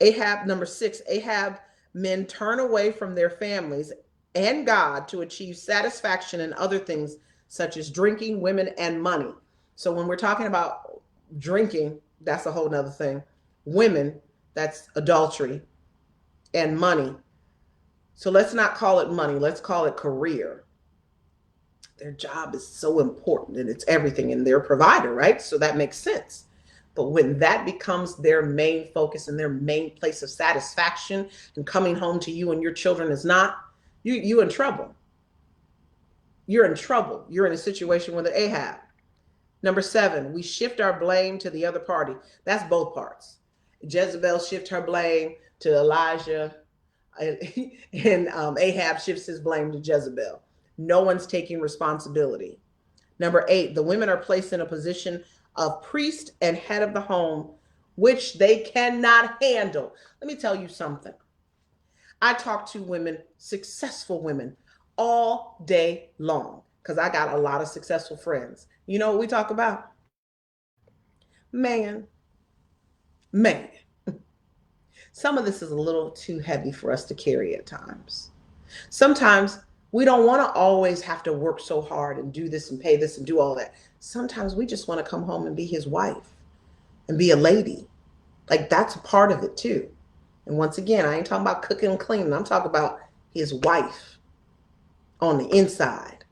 Ahab, number 6, Ahab men turn away from their families and God to achieve satisfaction in other things such as drinking, women, and money. So when we're talking about drinking, that's a whole nother thing. Women, that's adultery, and money. So let's not call it money, let's call it career. Their job is so important and it's everything, and they're a provider, right? So that makes sense. But when that becomes their main focus and their main place of satisfaction, and coming home to you and your children is not, you in trouble. You're in trouble. You're in a situation with an Ahab. Number 7, we shift our blame to the other party. That's both parts. Jezebel shifts her blame to Elijah, and Ahab shifts his blame to Jezebel. No one's taking responsibility. Number 8, the women are placed in a position of priest and head of the home, which they cannot handle. Let me tell you something. I talk to women, successful women, all day long because I got a lot of successful friends. You know what we talk about? Man, man. Some of this is a little too heavy for us to carry at times. Sometimes we don't want to always have to work so hard and do this and pay this and do all that. Sometimes we just want to come home and be his wife and be a lady. Like, that's a part of it too. And once again, I ain't talking about cooking and cleaning. I'm talking about his wife on the inside,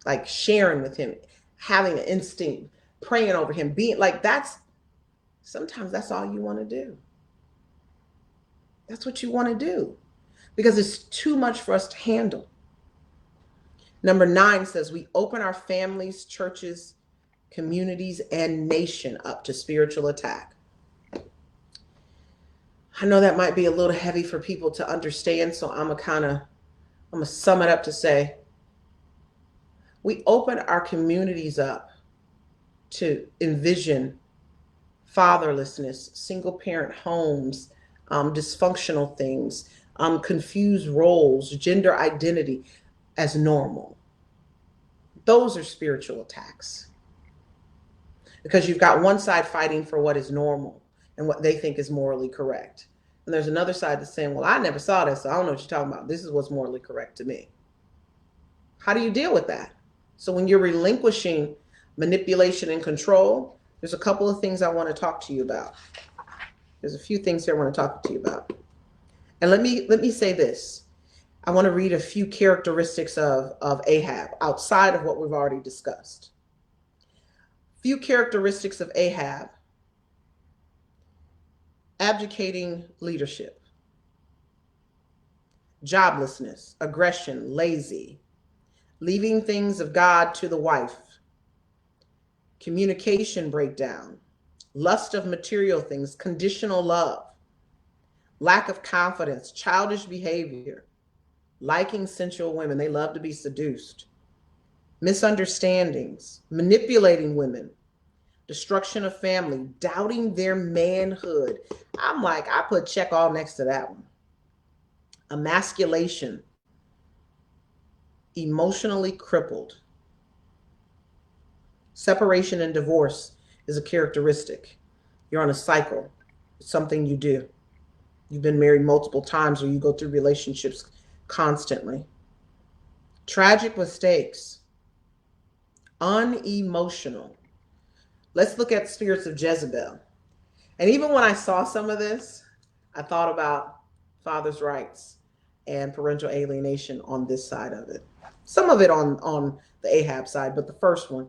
like sharing with him, having an instinct, praying over him, being like, sometimes that's all you want to do. That's what you want to do because it's too much for us to handle. Number 9 says we open our families, churches, communities, and nation up to spiritual attack. I know that might be a little heavy for people to understand, so I'm gonna sum it up to say we open our communities up to envision fatherlessness, single parent homes, dysfunctional things, confused roles, gender identity as normal. Those are spiritual attacks because you've got one side fighting for what is normal and what they think is morally correct. And there's another side that's saying, well, I never saw this, so I don't know what you're talking about. This is what's morally correct to me. How do you deal with that? So when you're relinquishing manipulation and control, there's a couple of things I want to talk to you about. There's a few things here I want to talk to you about. And let me say this. I want to read a few characteristics of Ahab outside of what we've already discussed. Few characteristics of Ahab: abdicating leadership, joblessness, aggression, lazy, leaving things of God to the wife, communication breakdown, lust of material things, conditional love, lack of confidence, childish behavior, liking sensual women. They love to be seduced. Misunderstandings, manipulating women, destruction of family, doubting their manhood. I'm like, I put check all next to that one. Emasculation, emotionally crippled. Separation and divorce is a characteristic. You're on a cycle. It's something you do. You've been married multiple times or you go through relationships constantly. Tragic mistakes, unemotional. Let's look at spirits of Jezebel. And even when I saw some of this, I thought about father's rights and parental alienation on this side of it. Some of it on the Ahab side, but the first one.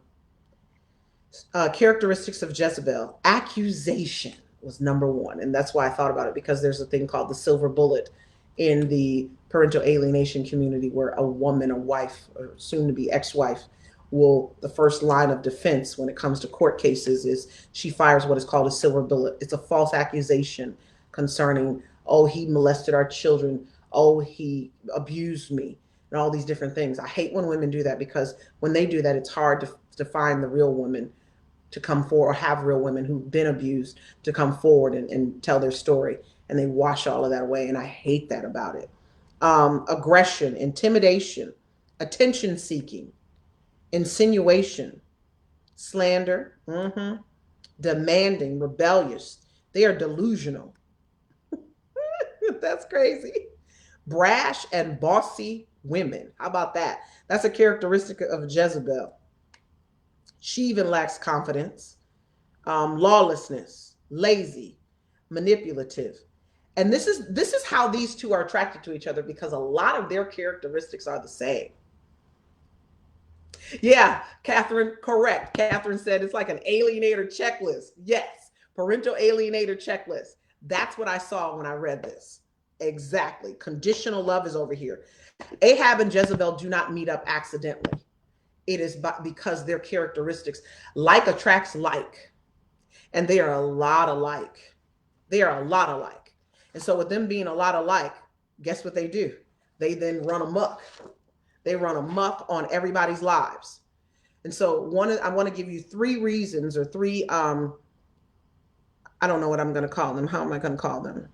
Characteristics of Jezebel. Accusation was number 1. And that's why I thought about it, because there's a thing called the silver bullet in the parental alienation community where a woman, a wife, or soon to be ex-wife, the first line of defense when it comes to court cases is she fires what is called a silver bullet. It's a false accusation concerning, oh, he molested our children, oh, he abused me, and all these different things. I hate when women do that, because when they do that, it's hard to find the real women to come forward, or have real women who've been abused to come forward and tell their story. and they wash all of that away. And I hate that about it. Aggression, intimidation, attention seeking, insinuation, slander, demanding, rebellious. They are delusional. That's crazy. Brash and bossy women. How about that? That's a characteristic of Jezebel. She even lacks confidence, lawlessness, lazy, manipulative. And this is how these two are attracted to each other, because a lot of their characteristics are the same. Yeah, Catherine, correct. Catherine said it's like an alienator checklist. Yes, parental alienator checklist. That's what I saw when I read this. Exactly. Conditional love is over here. Ahab and Jezebel do not meet up accidentally. It is because their characteristics, like attracts like, and they are a lot alike. They are a lot alike. And so with them being a lot alike, guess what they do? They then run amok. They run amok on everybody's lives. And so I want to give you three reasons, or three, I don't know what I'm going to call them. How am I going to call them?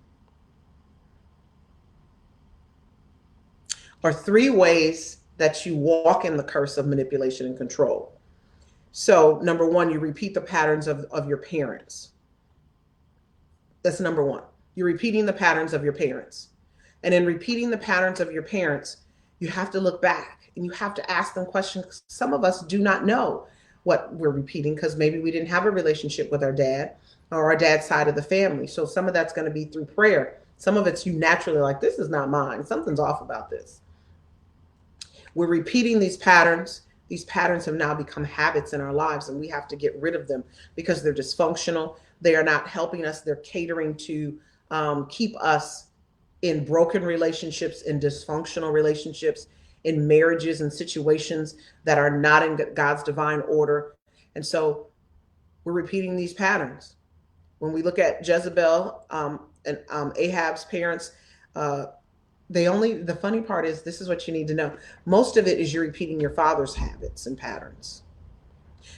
Or three ways that you walk in the curse of manipulation and control. So number one, you repeat the patterns of your parents. That's number one. You're repeating the patterns of your parents. And in repeating the patterns of your parents, you have to look back and you have to ask them questions. Some of us do not know what we're repeating because maybe we didn't have a relationship with our dad or our dad's side of the family. So some of that's going to be through prayer. Some of it's you naturally like, this is not mine. Something's off about this. We're repeating these patterns. These patterns have now become habits in our lives, and we have to get rid of them because they're dysfunctional. They are not helping us. They're catering to keep us in broken relationships, in dysfunctional relationships, in marriages and situations that are not in God's divine order. And so we're repeating these patterns. When we look at Jezebel and Ahab's parents, the funny part is, this is what you need to know. Most of it is you're repeating your father's habits and patterns.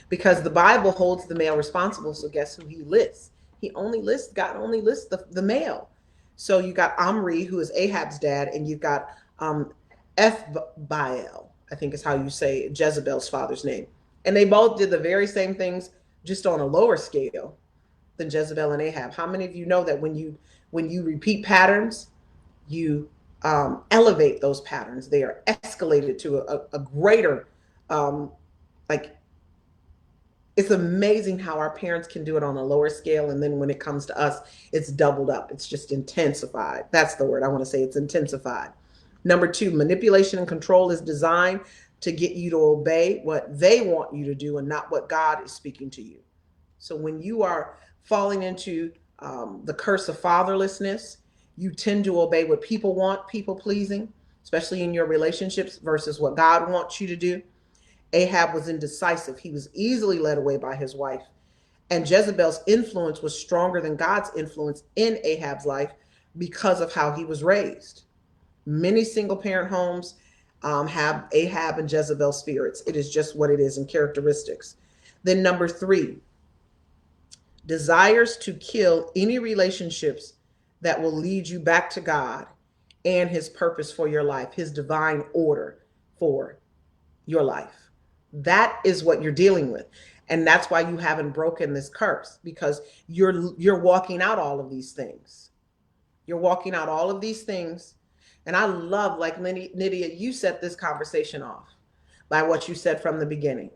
Because the Bible holds the male responsible, so guess who he lists? God only lists the male. So you got Omri, who is Ahab's dad, and you've got Ethbaal, I think is how you say Jezebel's father's name. And they both did the very same things, just on a lower scale than Jezebel and Ahab. How many of you know that when you repeat patterns, you elevate those patterns? They are escalated to a greater, it's amazing how our parents can do it on a lower scale. And then when it comes to us, it's doubled up. It's just intensified. That's the word I want to say. It's intensified. Number two, manipulation and control is designed to get you to obey what they want you to do and not what God is speaking to you. So when you are falling into the curse of fatherlessness, you tend to obey what people want, people pleasing, especially in your relationships, versus what God wants you to do. Ahab was indecisive. He was easily led away by his wife. And Jezebel's influence was stronger than God's influence in Ahab's life because of how he was raised. Many single parent homes have Ahab and Jezebel spirits. It is just what it is in characteristics. Then number three, desires to kill any relationships that will lead you back to God and his purpose for your life, his divine order for your life. That is what you're dealing with. And that's why you haven't broken this curse, because you're walking out all of these things. You're walking out all of these things. And I love, like Nydia, you set this conversation off by what you said from the beginning.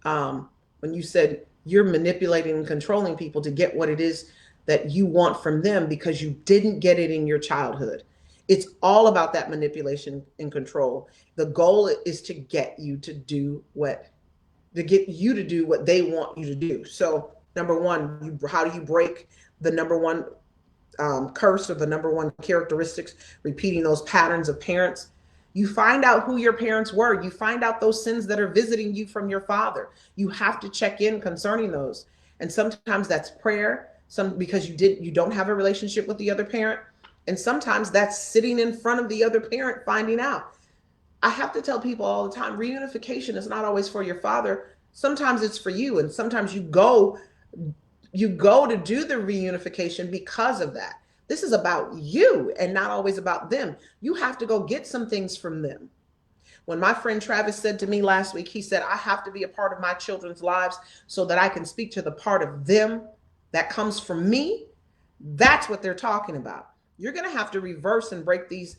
When you said you're manipulating and controlling people to get what it is that you want from them because you didn't get it in your childhood. It's all about that manipulation and control. The goal is to get you to do what they want you to do. So number one, how do you break the number one curse, or the number one characteristics, repeating those patterns of parents? You find out who your parents were. You find out those sins that are visiting you from your father. You have to check in concerning those. And sometimes that's prayer, because you don't have a relationship with the other parent. And sometimes that's sitting in front of the other parent finding out. I have to tell people all the time, reunification is not always for your father. Sometimes it's for you. And sometimes you go to do the reunification because of that. This is about you and not always about them. You have to go get some things from them. When my friend Travis said to me last week, he said, I have to be a part of my children's lives so that I can speak to the part of them that comes from me. That's what they're talking about. You're going to have to reverse and break these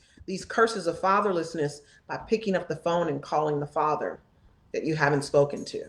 curses of fatherlessness by picking up the phone and calling the father that you haven't spoken to,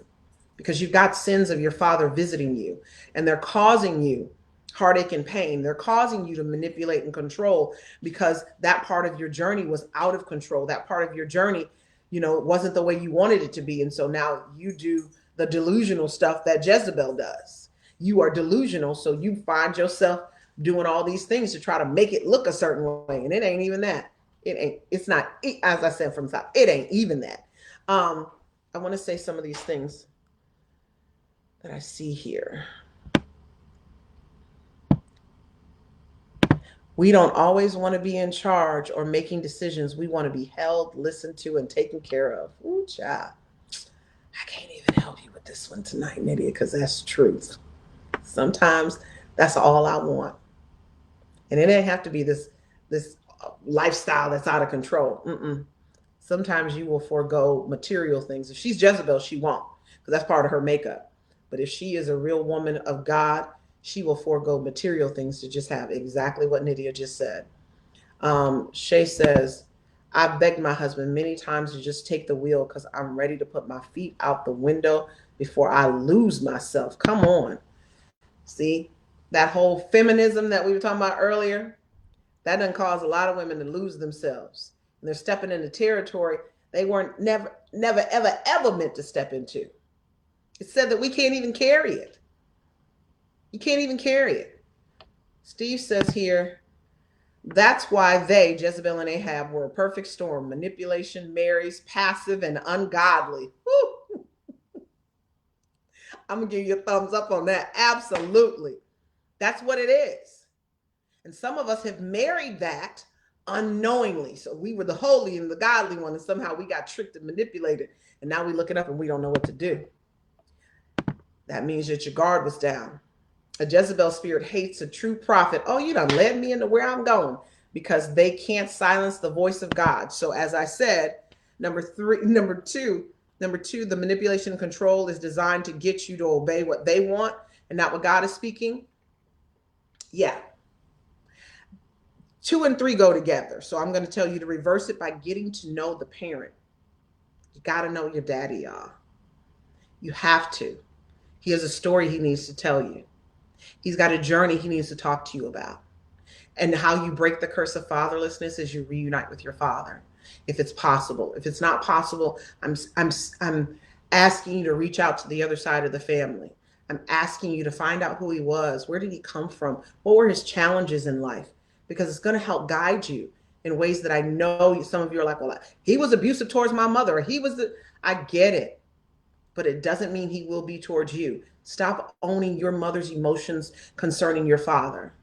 because you've got sins of your father visiting you, and they're causing you heartache and pain. They're causing you to manipulate and control because that part of your journey was out of control. That part of your journey, wasn't the way you wanted it to be. And so now you do the delusional stuff that Jezebel does. You are delusional, so you find yourself doing all these things to try to make it look a certain way. And it ain't even that. It's not, as I said from the top, it ain't even that. I want to say some of these things that I see here. We don't always want to be in charge or making decisions. We want to be held, listened to, and taken care of. Ooh, child. I can't even help you with this one tonight, Nydia, because that's truth. Sometimes that's all I want. And it ain't have to be this lifestyle that's out of control. Sometimes you will forego material things. If she's Jezebel, she won't, because that's part of her makeup. But if she is a real woman of God, she will forego material things to just have exactly what Nydia just said. Shay says, I begged my husband many times to just take the wheel because I'm ready to put my feet out the window before I lose myself. Come on. See, that whole feminism that we were talking about earlier, that doesn't cause a lot of women to lose themselves. And they're stepping into territory they weren't never, ever meant to step into. It said that we can't even carry it. You can't even carry it. Steve says here, that's why they, Jezebel and Ahab, were a perfect storm. Manipulation, marries, passive, and ungodly. Woo. I'm going to give you a thumbs up on that. Absolutely. That's what it is. And some of us have married that unknowingly. So we were the holy and the godly one, and somehow we got tricked and manipulated. And now we look it up and we don't know what to do. That means that your guard was down. A Jezebel spirit hates a true prophet. Oh, you done led me into where I'm going, because they can't silence the voice of God. So as I said, number two, the manipulation and control is designed to get you to obey what they want and not what God is speaking. Yeah. 2 and 3 go together. So I'm going to tell you to reverse it by getting to know the parent. You got to know your daddy, y'all. You have to. He has a story he needs to tell you. He's got a journey he needs to talk to you about. And how you break the curse of fatherlessness is you reunite with your father, if it's possible. If it's not possible, I'm asking you to reach out to the other side of the family. I'm asking you to find out who he was. Where did he come from? What were his challenges in life? Because it's going to help guide you in ways that I know some of you are like, well, he was abusive towards my mother. I get it. But it doesn't mean he will be towards you. Stop owning your mother's emotions concerning your father,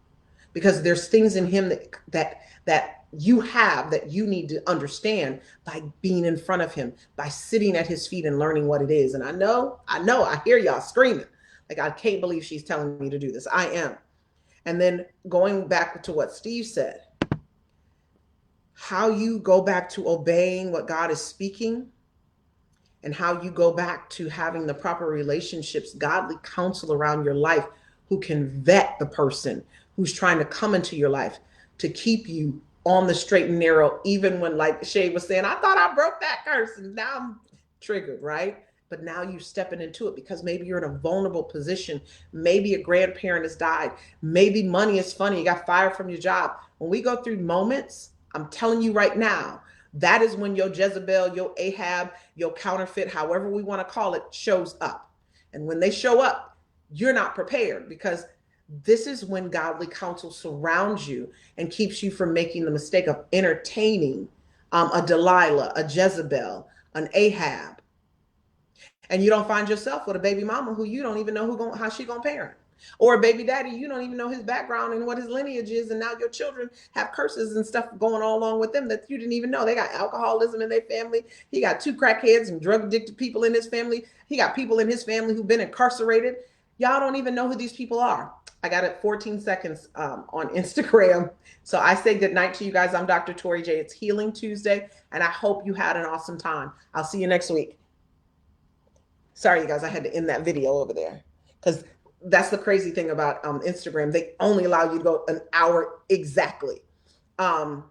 because there's things in him that you have that you need to understand by being in front of him, by sitting at his feet and learning what it is. And I hear y'all screaming, like, I can't believe she's telling me to do this. I am. And then going back to what Steve said, how you go back to obeying what God is speaking, and how you go back to having the proper relationships, godly counsel around your life, who can vet the person who's trying to come into your life to keep you on the straight and narrow, even when, like Shay was saying, I thought I broke that curse and now I'm triggered, right? But now you're stepping into it because maybe you're in a vulnerable position. Maybe a grandparent has died. Maybe money is funny. You got fired from your job. When we go through moments, I'm telling you right now, that is when your Jezebel, your Ahab, your counterfeit, however we want to call it, shows up. And when they show up, you're not prepared, because this is when godly counsel surrounds you and keeps you from making the mistake of entertaining a Delilah, a Jezebel, an Ahab. And you don't find yourself with a baby mama who you don't even know how she gonna parent. Or a baby daddy, you don't even know his background and what his lineage is. And now your children have curses and stuff going all along with them that you didn't even know. They got alcoholism in their family. He got 2 crackheads and drug addicted people in his family. He got people in his family who've been incarcerated. Y'all don't even know who these people are. I got it 14 seconds on Instagram. So I say good night to you guys. I'm Dr. Tori J. It's Healing Tuesday, and I hope you had an awesome time. I'll see you next week. Sorry, you guys, I had to end that video over there because that's the crazy thing about Instagram. They only allow you to go an hour exactly. Um,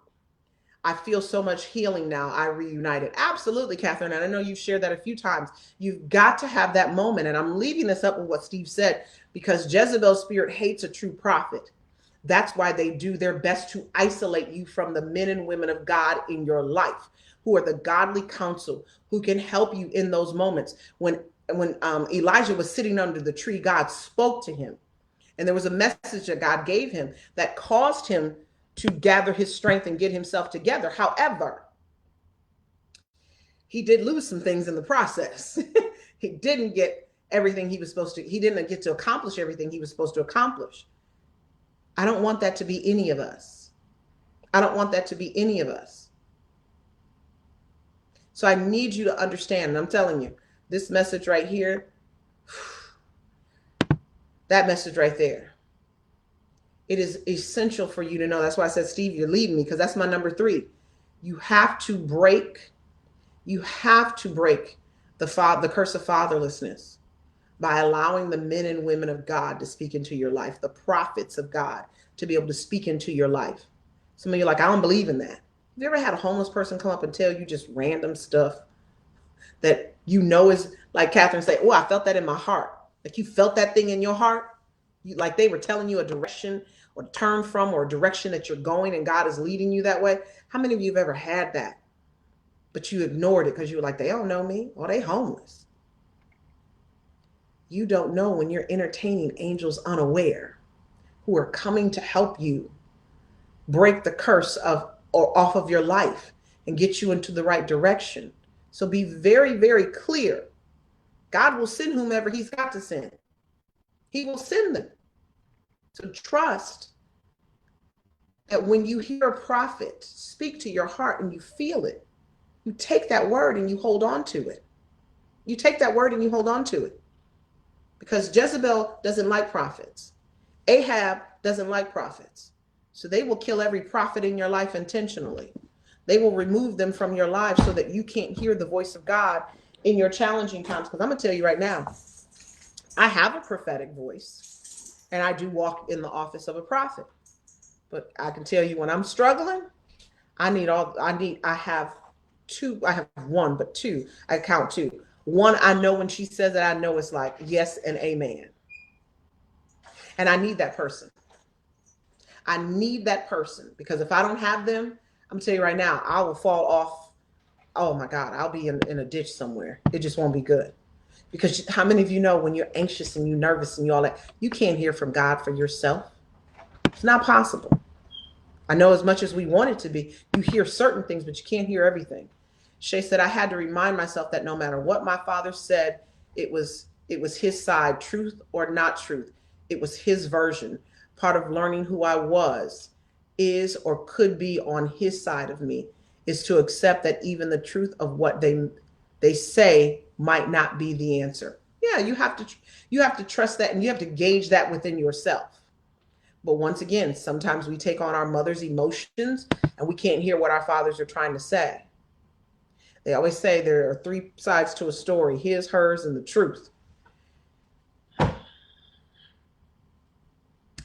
I feel so much healing now. I reunited. Absolutely, Catherine. And I know you've shared that a few times. You've got to have that moment. And I'm leaving this up with what Steve said, because Jezebel's spirit hates a true prophet. That's why they do their best to isolate you from the men and women of God in your life, who are the godly counsel, who can help you in those moments. When Elijah was sitting under the tree, God spoke to him. And there was a message that God gave him that caused him to gather his strength and get himself together. However, he did lose some things in the process. He didn't get everything he was supposed to, he didn't get to accomplish everything he was supposed to accomplish. I don't want that to be any of us. I don't want that to be any of us. So I need you to understand, and I'm telling you, this message right here, that message right there, it is essential for you to know. That's why I said, Steve, you're leading me, because that's my number 3. You have to break the curse of fatherlessness by allowing the men and women of God to speak into your life, the prophets of God to be able to speak into your life. Some of you are like, I don't believe in that. Have you ever had a homeless person come up and tell you just random stuff that you know is, like Catherine say, oh, I felt that in my heart. Like you felt that thing in your heart. Like they were telling you a direction or turn from, or a direction that you're going, and God is leading you that way. How many of you have ever had that? But you ignored it because you were like, they don't know me, or they homeless. You don't know when you're entertaining angels unaware who are coming to help you break the curse of or off of your life and get you into the right direction. So be very, very clear. God will send whomever he's got to send. He will send them. So trust that when you hear a prophet speak to your heart and you feel it, you take that word and you hold on to it. You take that word and you hold on to it. Because Jezebel doesn't like prophets. Ahab doesn't like prophets. So they will kill every prophet in your life intentionally. They will remove them from your life so that you can't hear the voice of God in your challenging times. Because I'm going to tell you right now, I have a prophetic voice and I do walk in the office of a prophet. But I can tell you when I'm struggling, I have one, but 2, I count 2. One, I know when she says it, I know it's like yes and amen. And I need that person. I need that person, because if I don't have them, I'm telling you right now, I will fall off. Oh my God, I'll be in a ditch somewhere. It just won't be good. Because how many of you know when you're anxious and you're nervous and you all that, you can't hear from God for yourself? It's not possible. I know as much as we want it to be, you hear certain things, but you can't hear everything. Shay said, I had to remind myself that no matter what my father said, it was his side, truth or not truth. It was his version. Part of learning who I was is or could be on his side of me is to accept that even the truth of what they say might not be the answer. Yeah, you have to trust that, and you have to gauge that within yourself. But once again, sometimes we take on our mother's emotions and we can't hear what our fathers are trying to say. They always say there are 3 sides to a story: his, hers, and the truth.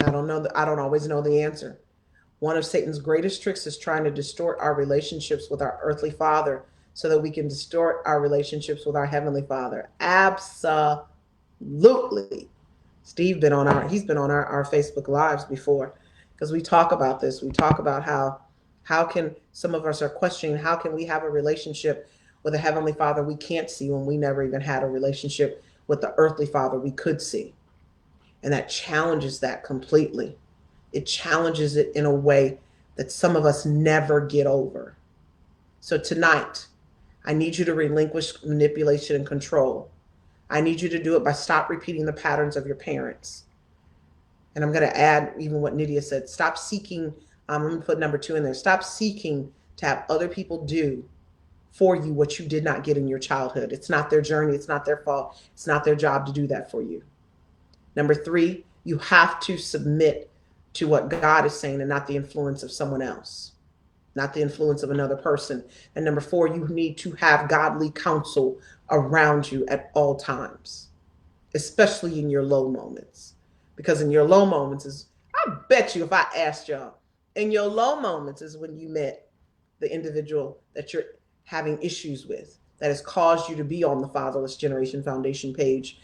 I don't always know the answer. One of Satan's greatest tricks is trying to distort our relationships with our earthly father so that we can distort our relationships with our heavenly father. Absolutely. Steve he's been on our Facebook Lives before, because we talk about this. We talk about how can some of us are questioning, how can we have a relationship with a heavenly father we can't see when we never even had a relationship with the earthly father we could see? And that challenges that completely. It challenges it in a way that some of us never get over. So tonight, I need you to relinquish manipulation and control. I need you to do it by stop repeating the patterns of your parents. And I'm going to add even what Nydia said. Stop seeking, I'm going to put number 2 in there. Stop seeking to have other people do for you what you did not get in your childhood. It's not their journey. It's not their fault. It's not their job to do that for you. Number 3, You have to submit to what God is saying and not the influence of someone else, not the influence of another person. And number four, you need to have godly counsel around you at all times, especially in your low moments. Because in your low moments is, I bet you if I asked y'all, in your low moments is when you met the individual that you're having issues with, that has caused you to be on the Fatherless Generation Foundation page,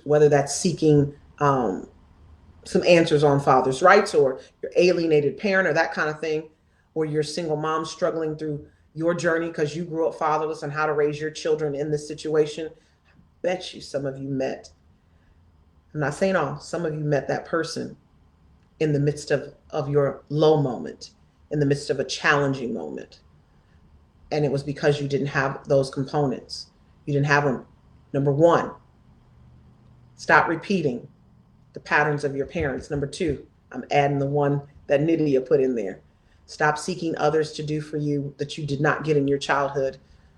whether that's seeking some answers on father's rights, or your alienated parent, or that kind of thing, or your single mom struggling through your journey because you grew up fatherless and how to raise your children in this situation. I bet you some of you met, I'm not saying all, some of you met that person in the midst of your low moment, in the midst of a challenging moment. And it was because you didn't have those components. You didn't have them. Number one, stop repeating the patterns of your parents. Number two, I'm adding the one that Nydia put in there. Stop seeking others to do for you that you did not get in your childhood.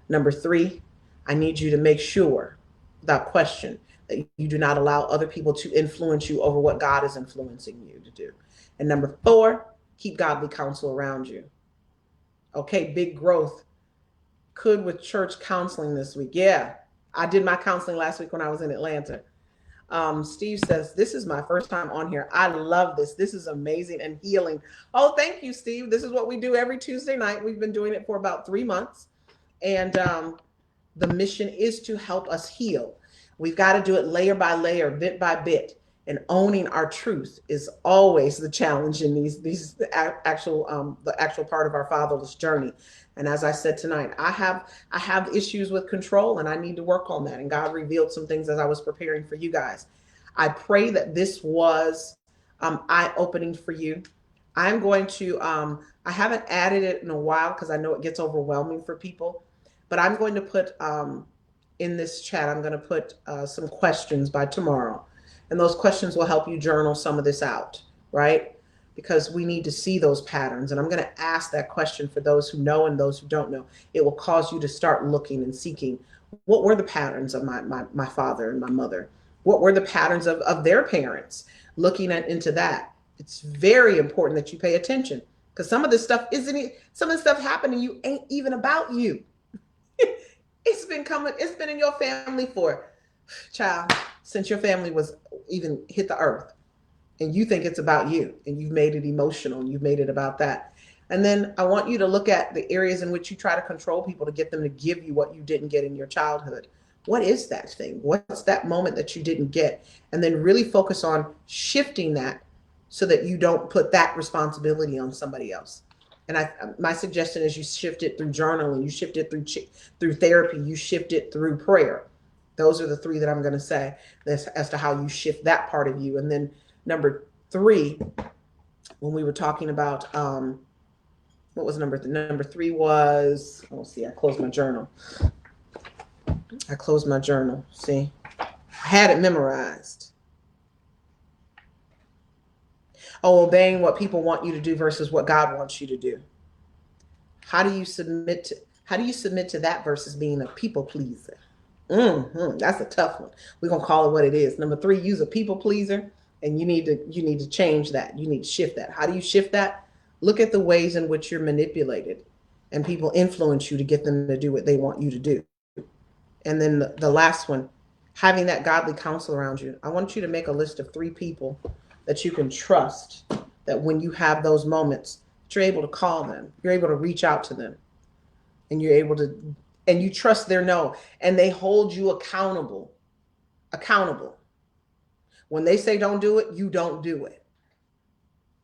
Number three, I need you to make sure, without question, that you do not allow other people to influence you over what God is influencing you to do. And number four, keep godly counsel around you. Okay, big growth. Could with church counseling this week. Yeah, I did my counseling last week when I was in Atlanta. Steve says, this is my first time on here. I love this. This is amazing and healing. Oh, thank you, Steve. This is what we do every Tuesday night. We've been doing it for about 3 months. And the mission is to help us heal. We've got to do it layer by layer, bit by bit. And owning our truth is always the challenge in these the actual part of our fatherless journey. And as I said tonight, I have issues with control, and I need to work on that. And God revealed some things as I was preparing for you guys. I pray that this was eye-opening for you. I'm going to I haven't added it in a while because I know it gets overwhelming for people, but I'm going to put in this chat, I'm going to put some questions by tomorrow. And those questions will help you journal some of this out, right? Because we need to see those patterns. And I'm going to ask that question for those who know and those who don't know. It will cause you to start looking and seeking, what were the patterns of my father and my mother? What were the patterns of their parents? Looking into that. It's very important that you pay attention, because some of this stuff some of the stuff happening to you ain't even about you. It's been in your family for, child, since your family was even hit the earth, and you think it's about you, and you've made it emotional, and you've made it about that. And then I want you to look at the areas in which you try to control people to get them to give you what you didn't get in your childhood. What is that thing? What's that moment that you didn't get? And then really focus on shifting that so that you don't put that responsibility on somebody else. And my suggestion is you shift it through journaling, you shift it through therapy, you shift it through prayer. Those are the three that I'm going to say as to how you shift that part of you. And then number three, when we were talking about, what was number three? Number three was, I closed my journal. See, I had it memorized. Oh, obeying what people want you to do versus what God wants you to do. How do you submit to that versus being a people pleaser? That's a tough one. We're gonna call it what it is. Number three, use a people pleaser, and you need to change that. You need to shift that. How do you shift that? Look at the ways in which you're manipulated and people influence you to get them to do what they want you to do. And then the last one, having that godly counsel around you. I want you to make a list of 3 people that you can trust, that when you have those moments, you're able to call them, you're able to reach out to them, and and you trust their no, and they hold you accountable. When they say don't do it, you don't do it.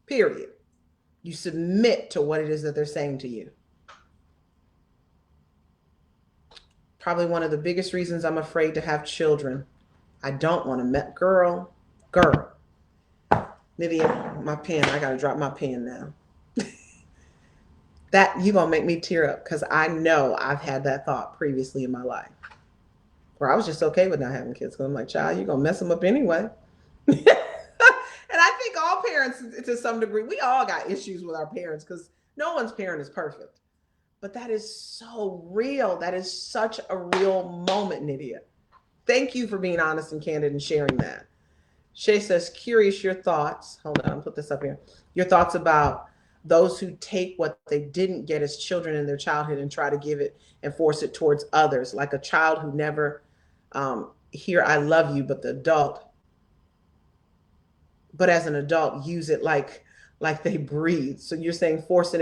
Period. You submit to what it is that they're saying to you. Probably one of the biggest reasons I'm afraid to have children. I don't want to girl. Nydia, my pen, I gotta drop my pen now. That, you gonna make me tear up, because I know I've had that thought previously in my life, where I was just okay with not having kids. Because I'm like, child, you're gonna mess them up anyway. And I think all parents, to some degree, we all got issues with our parents, because no one's parent is perfect. But that is so real. That is such a real moment, Nydia. Thank you for being honest and candid and sharing that. Shay says, curious your thoughts. Hold on, I'll put this up here. Your thoughts about those who take what they didn't get as children in their childhood and try to give it and force it towards others, like a child who never hear I love you, but the adult, but as an adult, use it like they breathe. So you're saying forcing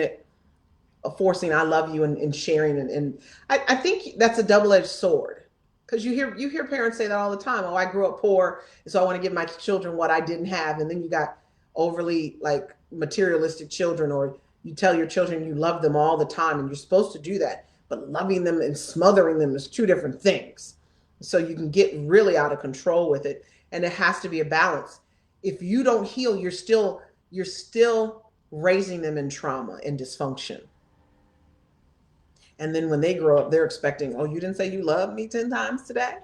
I love you and sharing and I think that's a double-edged sword because you hear parents say that all the time. Oh, I grew up poor, so I want to give my children what I didn't have. And then you got overly like materialistic children, or you tell your children you love them all the time, and you're supposed to do that, but loving them and smothering them is two different things. So you can get really out of control with it, and it has to be a balance. If you don't heal, you're still raising them in trauma and dysfunction. And then when they grow up, they're expecting, oh, you didn't say you loved me 10 times today?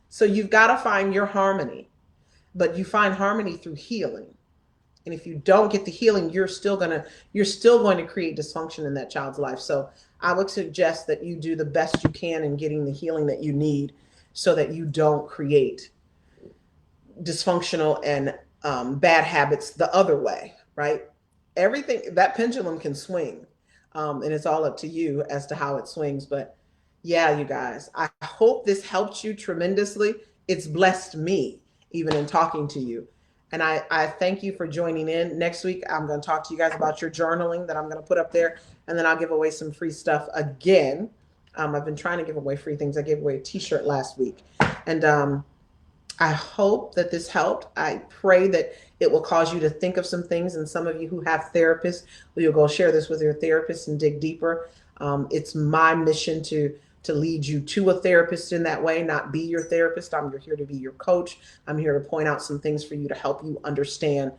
So you've got to find your harmony, but you find harmony through healing. And if you don't get the healing, you're still going to create dysfunction in that child's life. So I would suggest that you do the best you can in getting the healing that you need so that you don't create dysfunctional and bad habits the other way, right? Everything, that pendulum can swing, and it's all up to you as to how it swings. But yeah, you guys, I hope this helped you tremendously. It's blessed me even in talking to you. And I thank you for joining in. Next week, I'm going to talk to you guys about your journaling that I'm going to put up there. And then I'll give away some free stuff again. I've been trying to give away free things. I gave away a t-shirt last week. And I hope that this helped. I pray that it will cause you to think of some things. And some of you who have therapists, you'll go share this with your therapist and dig deeper. It's my mission to lead you to a therapist in that way, not be your therapist. I'm here to be your coach. I'm here to point out some things for you to help you understand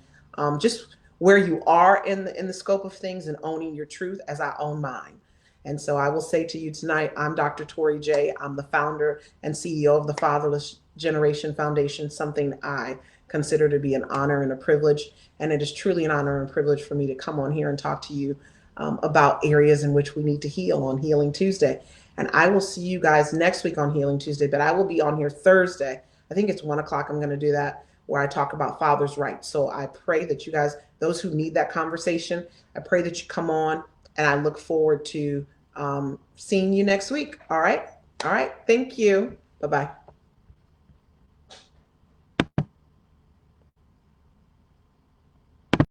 just where you are in the scope of things and owning your truth as I own mine. And so I will say to you tonight, I'm Dr. Tori J. I'm the founder and CEO of the Fatherless Generation Foundation, something I consider to be an honor and a privilege. And it is truly an honor and privilege for me to come on here and talk to you about areas in which we need to heal on Healing Tuesday. And I will see you guys next week on Healing Tuesday, but I will be on here Thursday. I think it's 1 o'clock. I'm going to do that where I talk about father's rights. So I pray that you guys, those who need that conversation, I pray that you come on, and I look forward to seeing you next week. All right. All right. Thank you. Bye-bye.